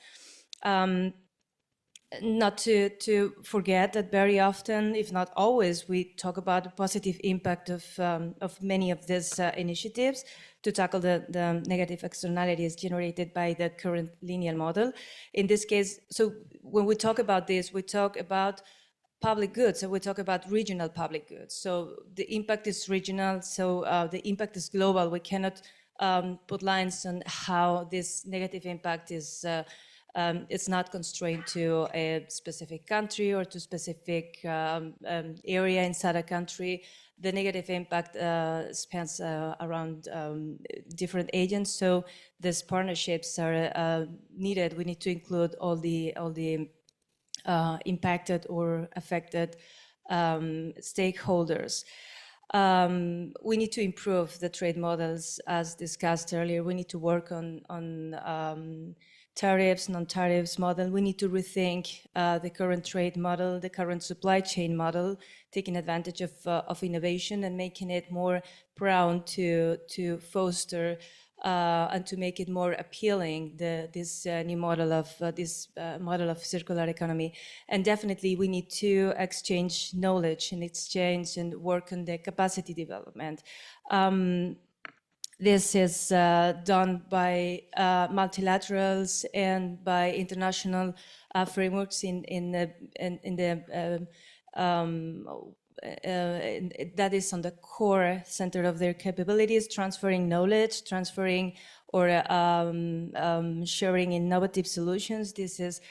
Not to forget that very often, if not always, we talk about the positive impact of many of these initiatives. to tackle the negative externalities generated by the current linear model. In this case, so when we talk about this, we talk about public goods, and we talk about regional public goods. So the impact is regional, so the impact is global. We cannot put lines on how this negative impact is it's not constrained to a specific country or to specific area inside a country. The negative impact spans around different agents. So these partnerships are needed. We need to include all the impacted or affected stakeholders. We need to improve the trade models, as discussed earlier. We need to work on tariffs, non-tariffs model. We need to rethink the current trade model, the current supply chain model, taking advantage of innovation and making it more prone to foster and to make it more appealing, this new model of model of circular economy. And definitely we need to exchange knowledge and work on the capacity development. This is done by multilaterals and by international frameworks that is on the core center of their capabilities, transferring knowledge, transferring or sharing innovative solutions. This is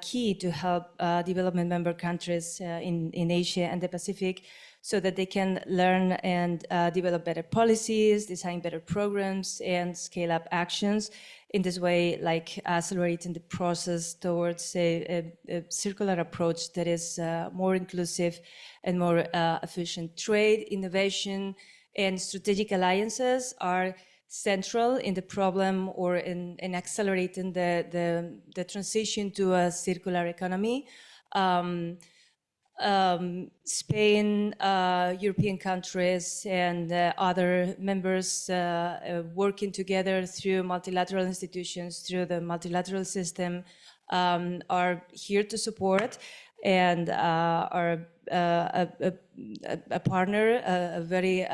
key to help development member countries in Asia and the Pacific, so that they can learn and develop better policies, design better programs, and scale up actions. In this way, like accelerating the process towards a circular approach that is more inclusive and more efficient. Trade, innovation, and strategic alliances are central in the problem or in accelerating the transition to a circular economy. Spain, European countries, and other members working together through multilateral institutions, through the multilateral system, are here to support and are a partner, a very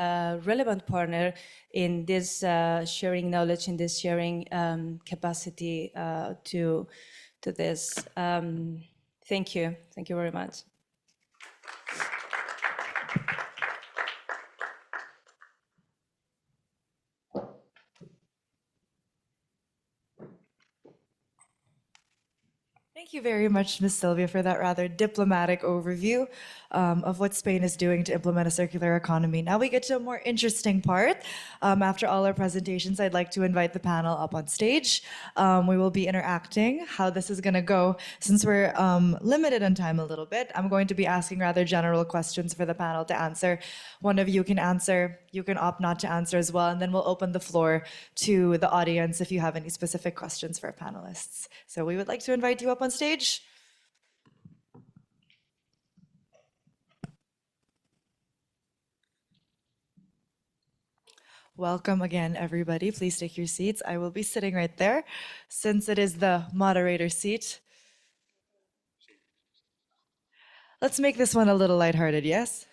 relevant partner in this sharing knowledge, in this sharing capacity to this. Thank you. Thank you very much. Thank you very much, Ms. Sylvia, for that rather diplomatic overview of what Spain is doing to implement a circular economy. Now we get to a more interesting part. After all our presentations, I'd like to invite the panel up on stage. We will be interacting. How this is going to go, since we're limited on time a little bit, I'm going to be asking rather general questions for the panel to answer. One of you can answer, you can opt not to answer as well, and then we'll open the floor to the audience if you have any specific questions for our panelists. So we would like to invite you up on stage. Welcome again, everybody. Please take your seats. I will be sitting right there, since it is the moderator seat. Let's make this one a little lighthearted, yes?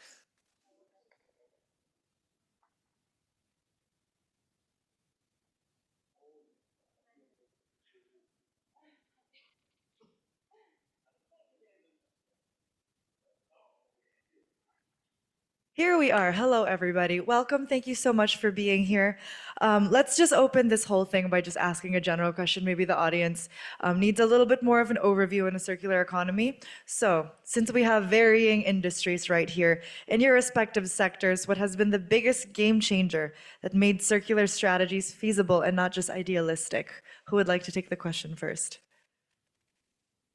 Here we are. Hello, everybody. Welcome. Thank you so much for being here. Let's just open this whole thing by just asking a general question. Maybe the audience needs a little bit more of an overview in a circular economy. So, since we have varying industries right here, in your respective sectors, what has been the biggest game changer that made circular strategies feasible and not just idealistic? Who would like to take the question first?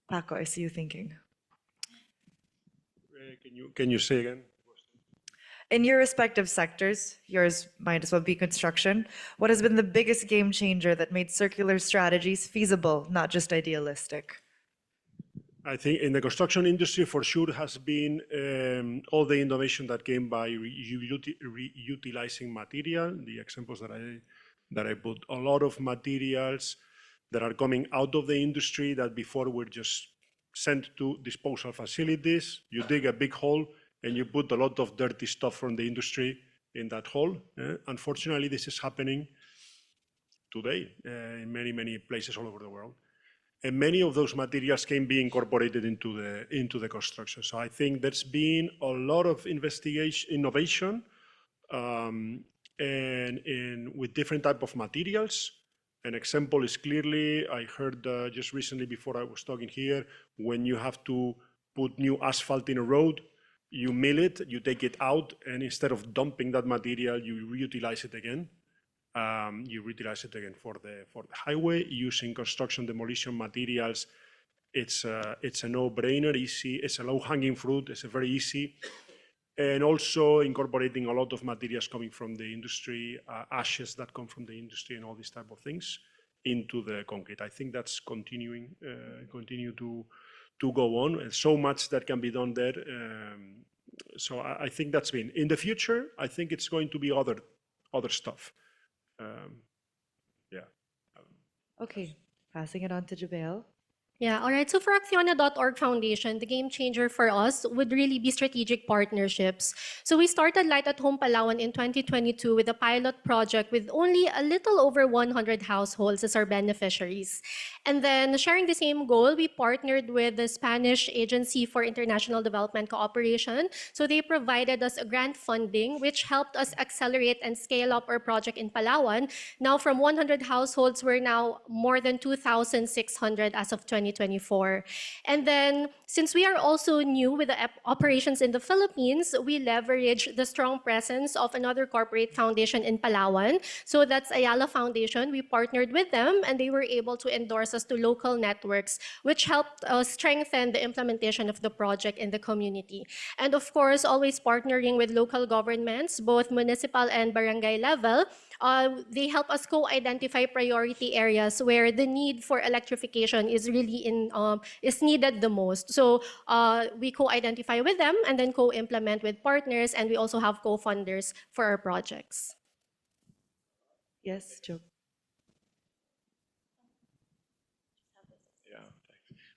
Paco, I see you thinking. Can you say again? In your respective sectors, yours might as well be construction, what has been the biggest game changer that made circular strategies feasible, not just idealistic? I think in the construction industry, for sure, has been all the innovation that came by reutilizing material. The examples that I put, a lot of materials that are coming out of the industry that before were just sent to disposal facilities. You dig a big hole and you put a lot of dirty stuff from the industry in that hole. Unfortunately, this is happening today in many, many places all over the world. And many of those materials can be incorporated into the construction. So I think there's been a lot of innovation, and with different type of materials. An example is clearly, I heard just recently before I was talking here, when you have to put new asphalt in a road, you mill it, you take it out, and instead of dumping that material, you reutilize it again. You reutilize it again for the highway using construction demolition materials. It's a no-brainer, easy. It's a low-hanging fruit. It's a very easy, and also incorporating a lot of materials coming from the industry, ashes that come from the industry, and all these type of things into the concrete. I think that's continue to go on. And so much that can be done there. So I think that's been in the future. I think it's going to be other stuff. Yeah. Okay, passing it on to Jabel. Yeah, all right. So for Acciona.org Foundation, the game changer for us would really be strategic partnerships. So we started Light at Home Palawan in 2022 with a pilot project with only a little over 100 households as our beneficiaries. And then sharing the same goal, we partnered with the Spanish Agency for International Development Cooperation. So they provided us a grant funding, which helped us accelerate and scale up our project in Palawan. Now from 100 households, we're now more than 2,600 as of 2024. And then, since we are also new with the operations in the Philippines, we leverage the strong presence of another corporate foundation in Palawan. So that's Ayala Foundation. We partnered with them, and they were able to endorse us to local networks, which helped strengthen the implementation of the project in the community. And of course, always partnering with local governments, both municipal and barangay level. They help us co-identify priority areas where the need for electrification is really is needed the most. So we co-identify with them and then co-implement with partners, and we also have co-funders for our projects. Yes, Joe. Yeah,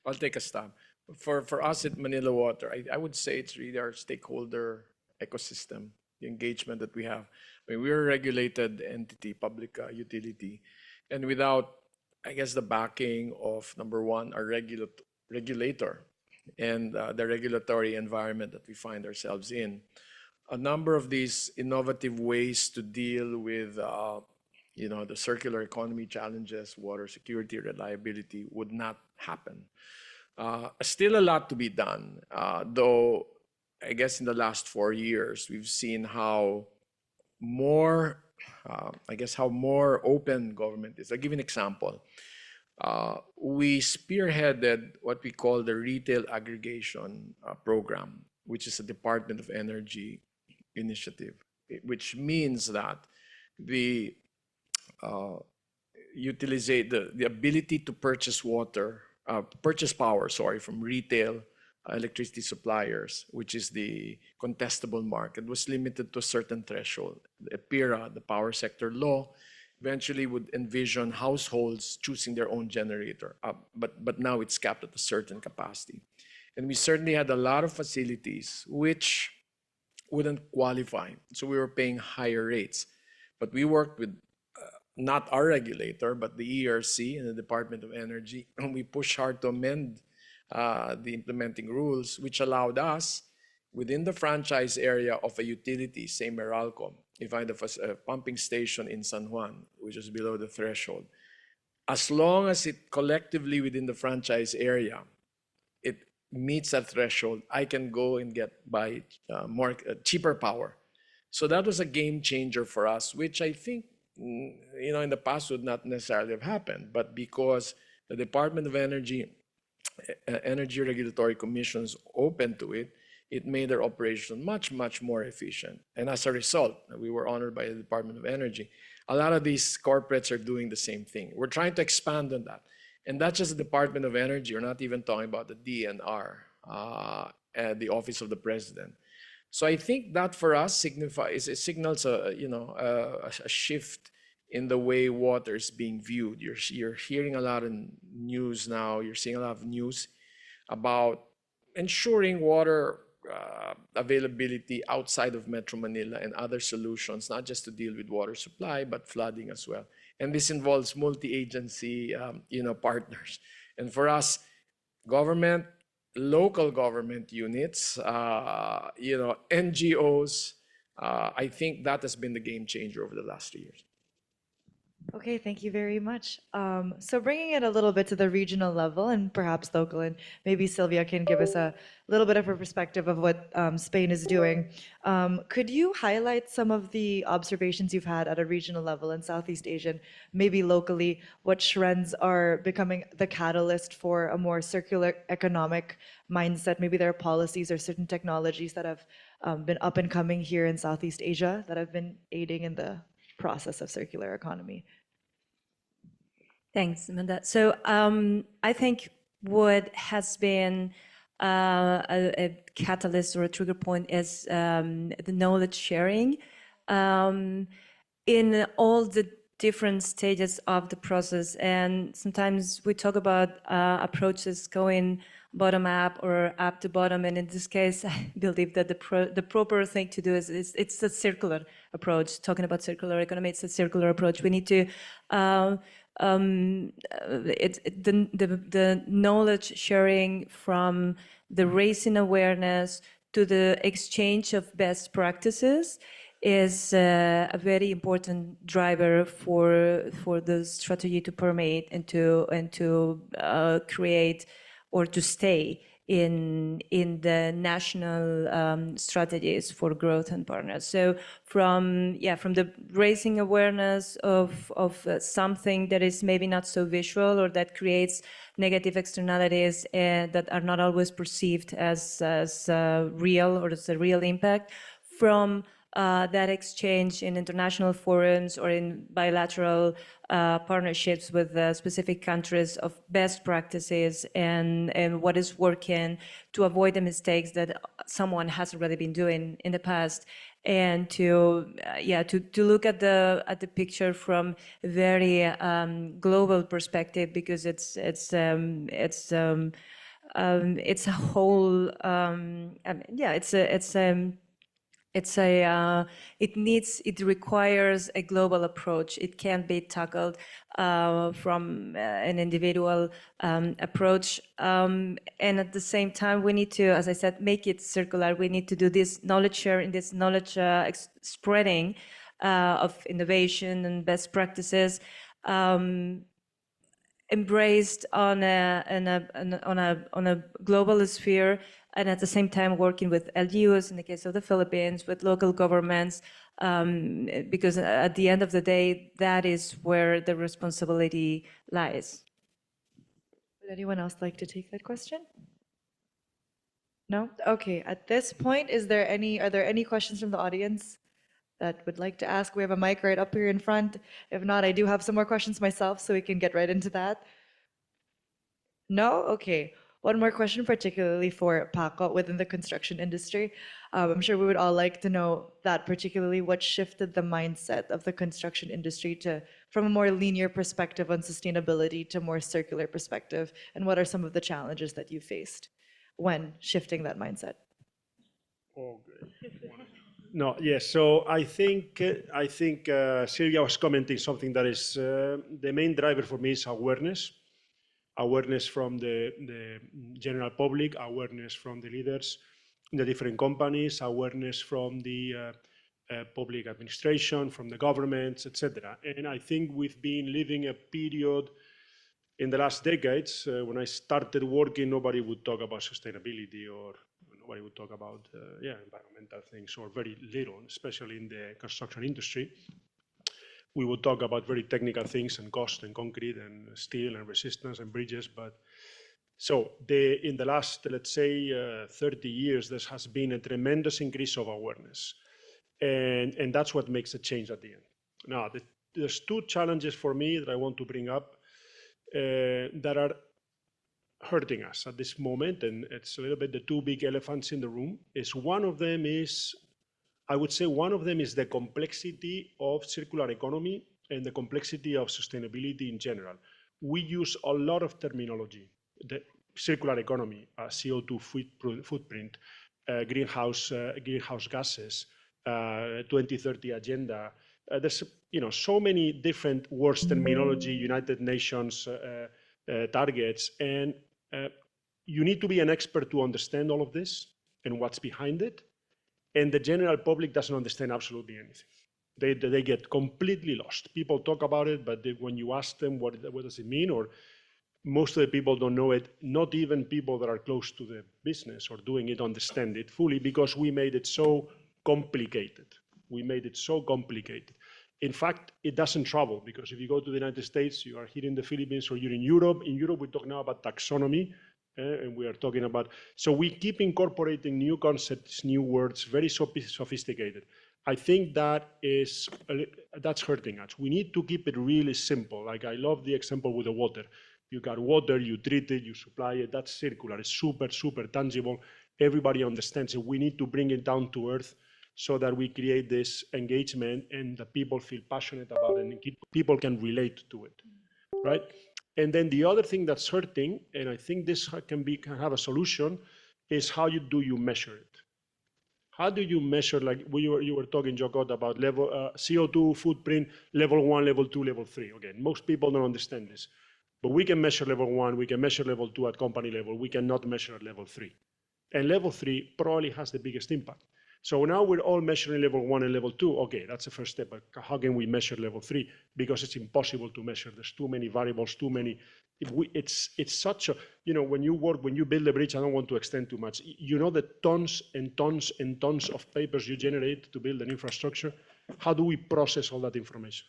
I'll take a stab. For us at Manila Water, I would say it's really our stakeholder ecosystem, the engagement that we have. I mean, we're a regulated entity, public utility, and without, I guess, the backing of, number one, our regulator and the regulatory environment that we find ourselves in, a number of these innovative ways to deal with the circular economy challenges, water security, reliability would not happen. Still a lot to be done, though I guess in the last 4 years, we've seen how more open government is. I'll give you an example. We spearheaded what we call the retail aggregation program, which is a Department of Energy initiative, which means that the the ability to purchase power, from retail electricity suppliers, which is the contestable market, was limited to a certain threshold. The EPIRA, the power sector law, eventually would envision households choosing their own generator, but now it's capped at a certain capacity. And we certainly had a lot of facilities which wouldn't qualify, so we were paying higher rates. But we worked with not our regulator, but the ERC and the Department of Energy, and we pushed hard to amend the implementing rules, which allowed us, within the franchise area of a utility, say Meralco, if I have a pumping station in San Juan, which is below the threshold, as long as it collectively within the franchise area, it meets that threshold, I can go and buy cheaper power. So that was a game changer for us, which I think in the past would not necessarily have happened, but because the Department of Energy Regulatory Commissions open to it, it made their operation much, much more efficient. And as a result, we were honored by the Department of Energy. A lot of these corporates are doing the same thing. We're trying to expand on that. And that's just the Department of Energy. We're not even talking about the DNR, the Office of the President. So I think that for us signals a shift in the way water is being viewed. You're hearing a lot of news now. You're seeing a lot of news about ensuring water availability outside of Metro Manila and other solutions, not just to deal with water supply, but flooding as well. And this involves multi-agency, partners. And for us, government, local government units, NGOs, I think that has been the game changer over the last 3 years. Okay, thank you very much. So bringing it a little bit to the regional level and perhaps local, and maybe Sylvia can give us a little bit of a perspective of what Spain is doing. Could you highlight some of the observations you've had at a regional level in Southeast Asia, and maybe locally, what trends are becoming the catalyst for a more circular economic mindset? Maybe there are policies or certain technologies that have been up and coming here in Southeast Asia that have been aiding in the process of circular economy. Thanks, Amanda. So I think what has been a catalyst or a trigger point is the knowledge sharing in all the different stages of the process. And sometimes we talk about approaches going bottom up or up to bottom. And in this case, I believe that the proper thing to do is it's a circular approach. Talking about circular economy, it's a circular approach. We need to the knowledge sharing from the raising awareness to the exchange of best practices is a very important driver for the strategy to permeate and to create or to stay in the national strategies for growth and partners. So from the raising awareness of something that is maybe not so visual or that creates negative externalities that are not always perceived as real or as a real impact, from that exchange in international forums or in bilateral partnerships with specific countries of best practices and what is working to avoid the mistakes that someone has already been doing in the past, and to look at the picture from a very global perspective, because it's a whole it requires a global approach. It can't be tackled from an individual approach. And at the same time, we need to, as I said, make it circular. We need to do this knowledge sharing, this knowledge spreading of innovation and best practices, embraced on a global sphere, and at the same time working with LGUs in the case of the Philippines, with local governments, because at the end of the day, that is where the responsibility lies. Would anyone else like to take that question? No? Okay, at this point, are there any questions from the audience that would like to ask? We have a mic right up here in front. If not, I do have some more questions myself, so we can get right into that. No? Okay. One more question, particularly for Paco within the construction industry. I'm sure we would all like to know that, particularly what shifted the mindset of the construction industry from a more linear perspective on sustainability to more circular perspective, and what are some of the challenges that you faced when shifting that mindset? Okay. No, yes. So I think Sylvia was commenting something that is the main driver for me is awareness. Awareness from the general public, awareness from the leaders in the different companies, awareness from the public administration, from the governments, etc. And I think we've been living a period in the last decades. When I started working, nobody would talk about sustainability, or nobody would talk about environmental things, or very little, especially in the construction industry. We would talk about very technical things and cost and concrete and steel and resistance and bridges. But so in the last, let's say, 30 years, there has been a tremendous increase of awareness. And that's what makes a change at the end. Now, there's two challenges for me that I want to bring up that are hurting us at this moment. And it's a little bit the two big elephants in the room. I would say one of them is the complexity of circular economy and the complexity of sustainability in general. We use a lot of terminology, the circular economy, CO2 footprint, greenhouse gases, 2030 agenda. There's so many different words terminology, United Nations targets, and you need to be an expert to understand all of this and what's behind it. And the general public doesn't understand absolutely anything. They get completely lost. People talk about it, but when you ask them what does it mean, or most of the people don't know it, not even people that are close to the business or doing it understand it fully, because we made it so complicated. We made it so complicated. In fact, it doesn't travel, because if you go to the United States, you are here in the Philippines or you're in Europe. In Europe, we talk now about taxonomy, and we are talking about, so we keep incorporating new concepts, new words, very sophisticated. I think that's hurting us. We need to keep it really simple. Like, I love the example with the water. You got water, you treat it, you supply it. That's circular. It's super, super tangible. Everybody understands it. We need to bring it down to earth so that we create this engagement and the people feel passionate about it and people can relate to it, right? And then the other thing that's hurting, and I think this can have a solution, is how do you measure it? How do you measure, like you were talking, Jokot, about level CO2 footprint, level 1, level 2, level 3. Again, most people don't understand this. But we can measure level 1, we can measure level 2 at company level, we cannot measure at level 3. And level 3 probably has the biggest impact. So now we're all measuring level 1 and level 2. Okay, that's the first step, but how can we measure level 3? Because it's impossible to measure. There's too many variables, too many. It's such a, when you build a bridge, I don't want to extend too much. You know the tons and tons and tons of papers you generate to build an infrastructure. How do we process all that information,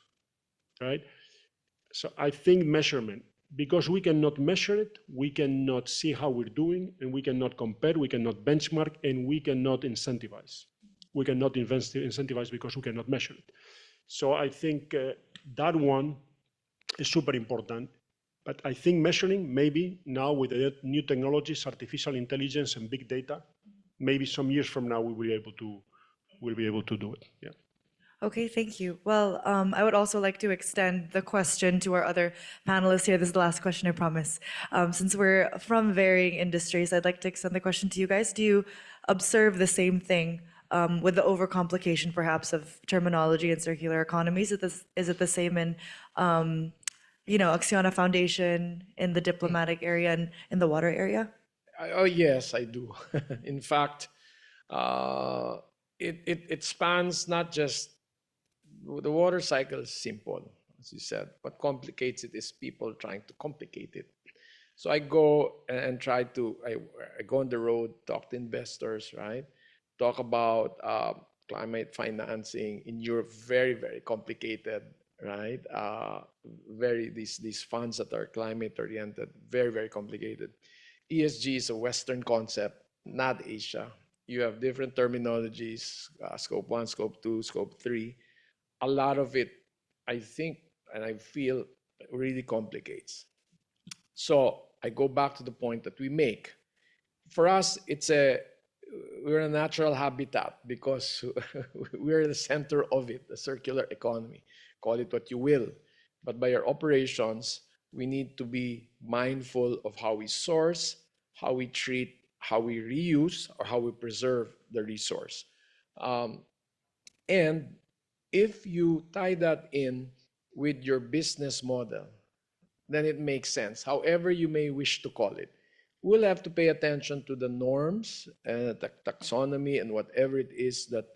right? So I think measurement, because we cannot measure it, we cannot see how we're doing, and we cannot compare, we cannot benchmark, and we cannot incentivize. We cannot incentivize because we cannot measure it. So I think that one is super important. But I think measuring, maybe now with the new technologies, artificial intelligence and big data, maybe some years from now we'll be able to do it. Yeah. Okay, thank you. Well, I would also like to extend the question to our other panelists here. This is the last question, I promise. Since we're from varying industries, I'd like to extend the question to you guys. Do you observe the same thing with the overcomplication, perhaps, of terminology and circular economies? Is it the same in, Acciona Foundation, in the diplomatic area, and in the water area? Oh, yes, I do. In fact, it spans not just the water cycle is simple, as you said. What complicates it is people trying to complicate it. So I go and I go on the road, talk to investors, right? Talk about climate financing in Europe, very, very complicated, right? These funds that are climate oriented, very, very complicated. ESG is a Western concept, not Asia. You have different terminologies, scope 1, scope 2, scope 3. A lot of it, I think, and I feel, really complicates. So I go back to the point that we make. For us, we're a natural habitat because we're the center of it, the circular economy. Call it what you will. But by our operations, we need to be mindful of how we source, how we treat, how we reuse, or how we preserve the resource. And if you tie that in with your business model, then it makes sense, however you may wish to call it. We'll have to pay attention to the norms and the taxonomy and whatever it is that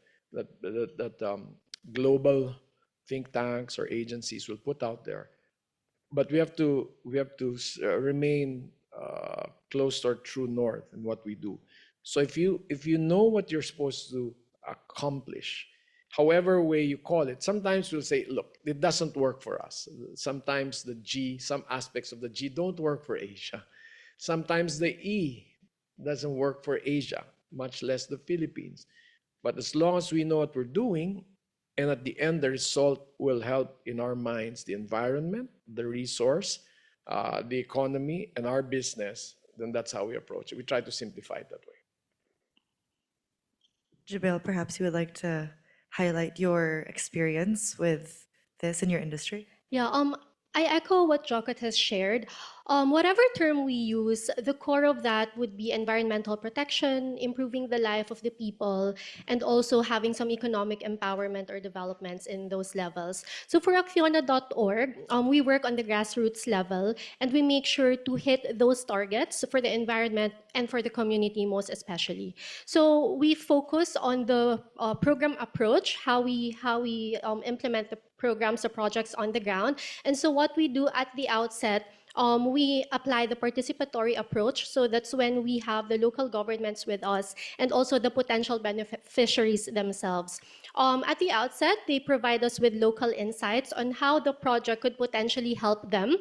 global think tanks or agencies will put out there. But we have to remain close to our true north in what we do. So if you know what you're supposed to accomplish, however way you call it, sometimes we'll say, look, it doesn't work for us. Sometimes some aspects of the G don't work for Asia. Sometimes the E doesn't work for Asia, much less the Philippines. But as long as we know what we're doing, and at the end, the result will help in our minds the environment, the resource, the economy, and our business, then that's how we approach it. We try to simplify it that way. Jabel, perhaps you would like to highlight your experience with this in your industry? Yeah, I echo what Jokot has shared. Whatever term we use, the core of that would be environmental protection, improving the life of the people, and also having some economic empowerment or developments in those levels. So for acciona.org, we work on the grassroots level, and we make sure to hit those targets for the environment and for the community most especially. So we focus on the program approach, how we implement the programs or projects on the ground. And so what we do at the outset, we apply the participatory approach. So that's when we have the local governments with us and also the potential beneficiaries themselves. At the outset, they provide us with local insights on how the project could potentially help them.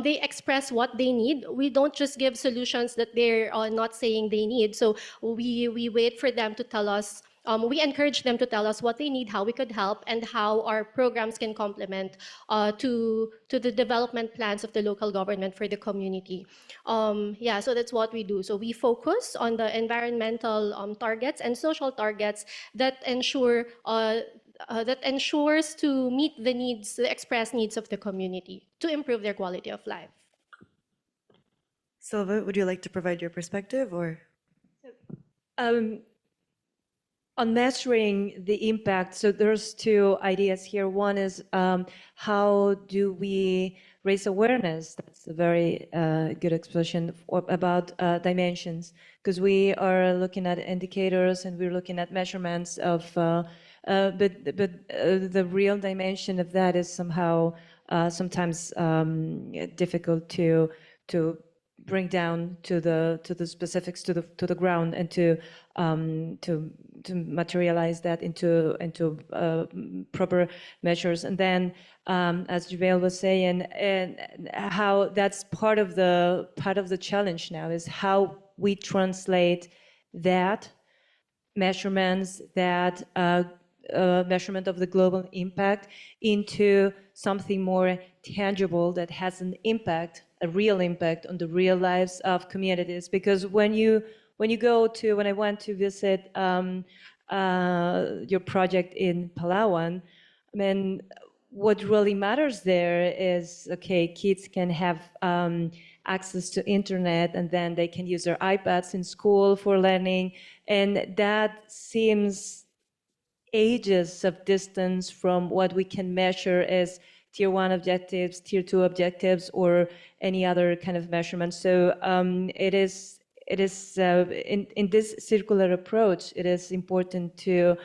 They express what they need. We don't just give solutions that they're not saying they need. So we wait for them to tell us. We encourage them to tell us what they need, how we could help, and how our programs can complement to the development plans of the local government for the community. Yeah, so that's what we do. So we focus on the environmental targets and social targets that ensure that ensures to meet the needs, the expressed needs of the community to improve their quality of life. Silva, would you like to provide your perspective or? On measuring the impact, so there's two ideas here. One is how do we raise awareness? That's a very good expression about dimensions, because we are looking at indicators and we're looking at measurements of, but the real dimension of that is somehow sometimes difficult to bring down to the specifics, to the ground, and to materialize that into proper measures. And then, as Jubail was saying, and how that's part of the challenge now is how we translate that measurements, that measurement of the global impact into something more tangible that has an impact, a real impact on the real lives of communities. Because when I went to visit your project in Palawan, I mean, what really matters there is, okay, kids can have access to internet, and then they can use their iPads in school for learning, and that seems ages of distance from what we can measure as tier 1 objectives, tier 2 objectives, or any other kind of measurement. So it is in this circular approach, it is important to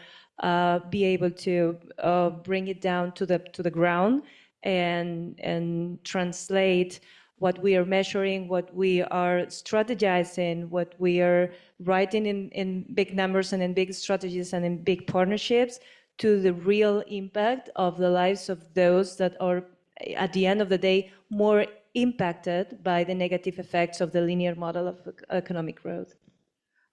be able to bring it down to the ground and translate what we are measuring, what we are strategizing, what we are writing in big numbers and in big strategies and in big partnerships, to the real impact of the lives of those that are, at the end of the day, more impacted by the negative effects of the linear model of economic growth.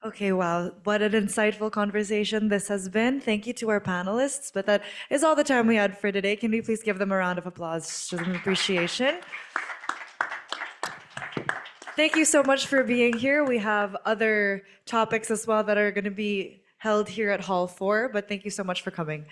Okay, wow, what an insightful conversation this has been. Thank you to our panelists, but that is all the time we had for today. Can we please give them a round of applause, just as an appreciation? Thank you so much for being here. We have other topics as well that are going to be held here at Hall 4, but thank you so much for coming.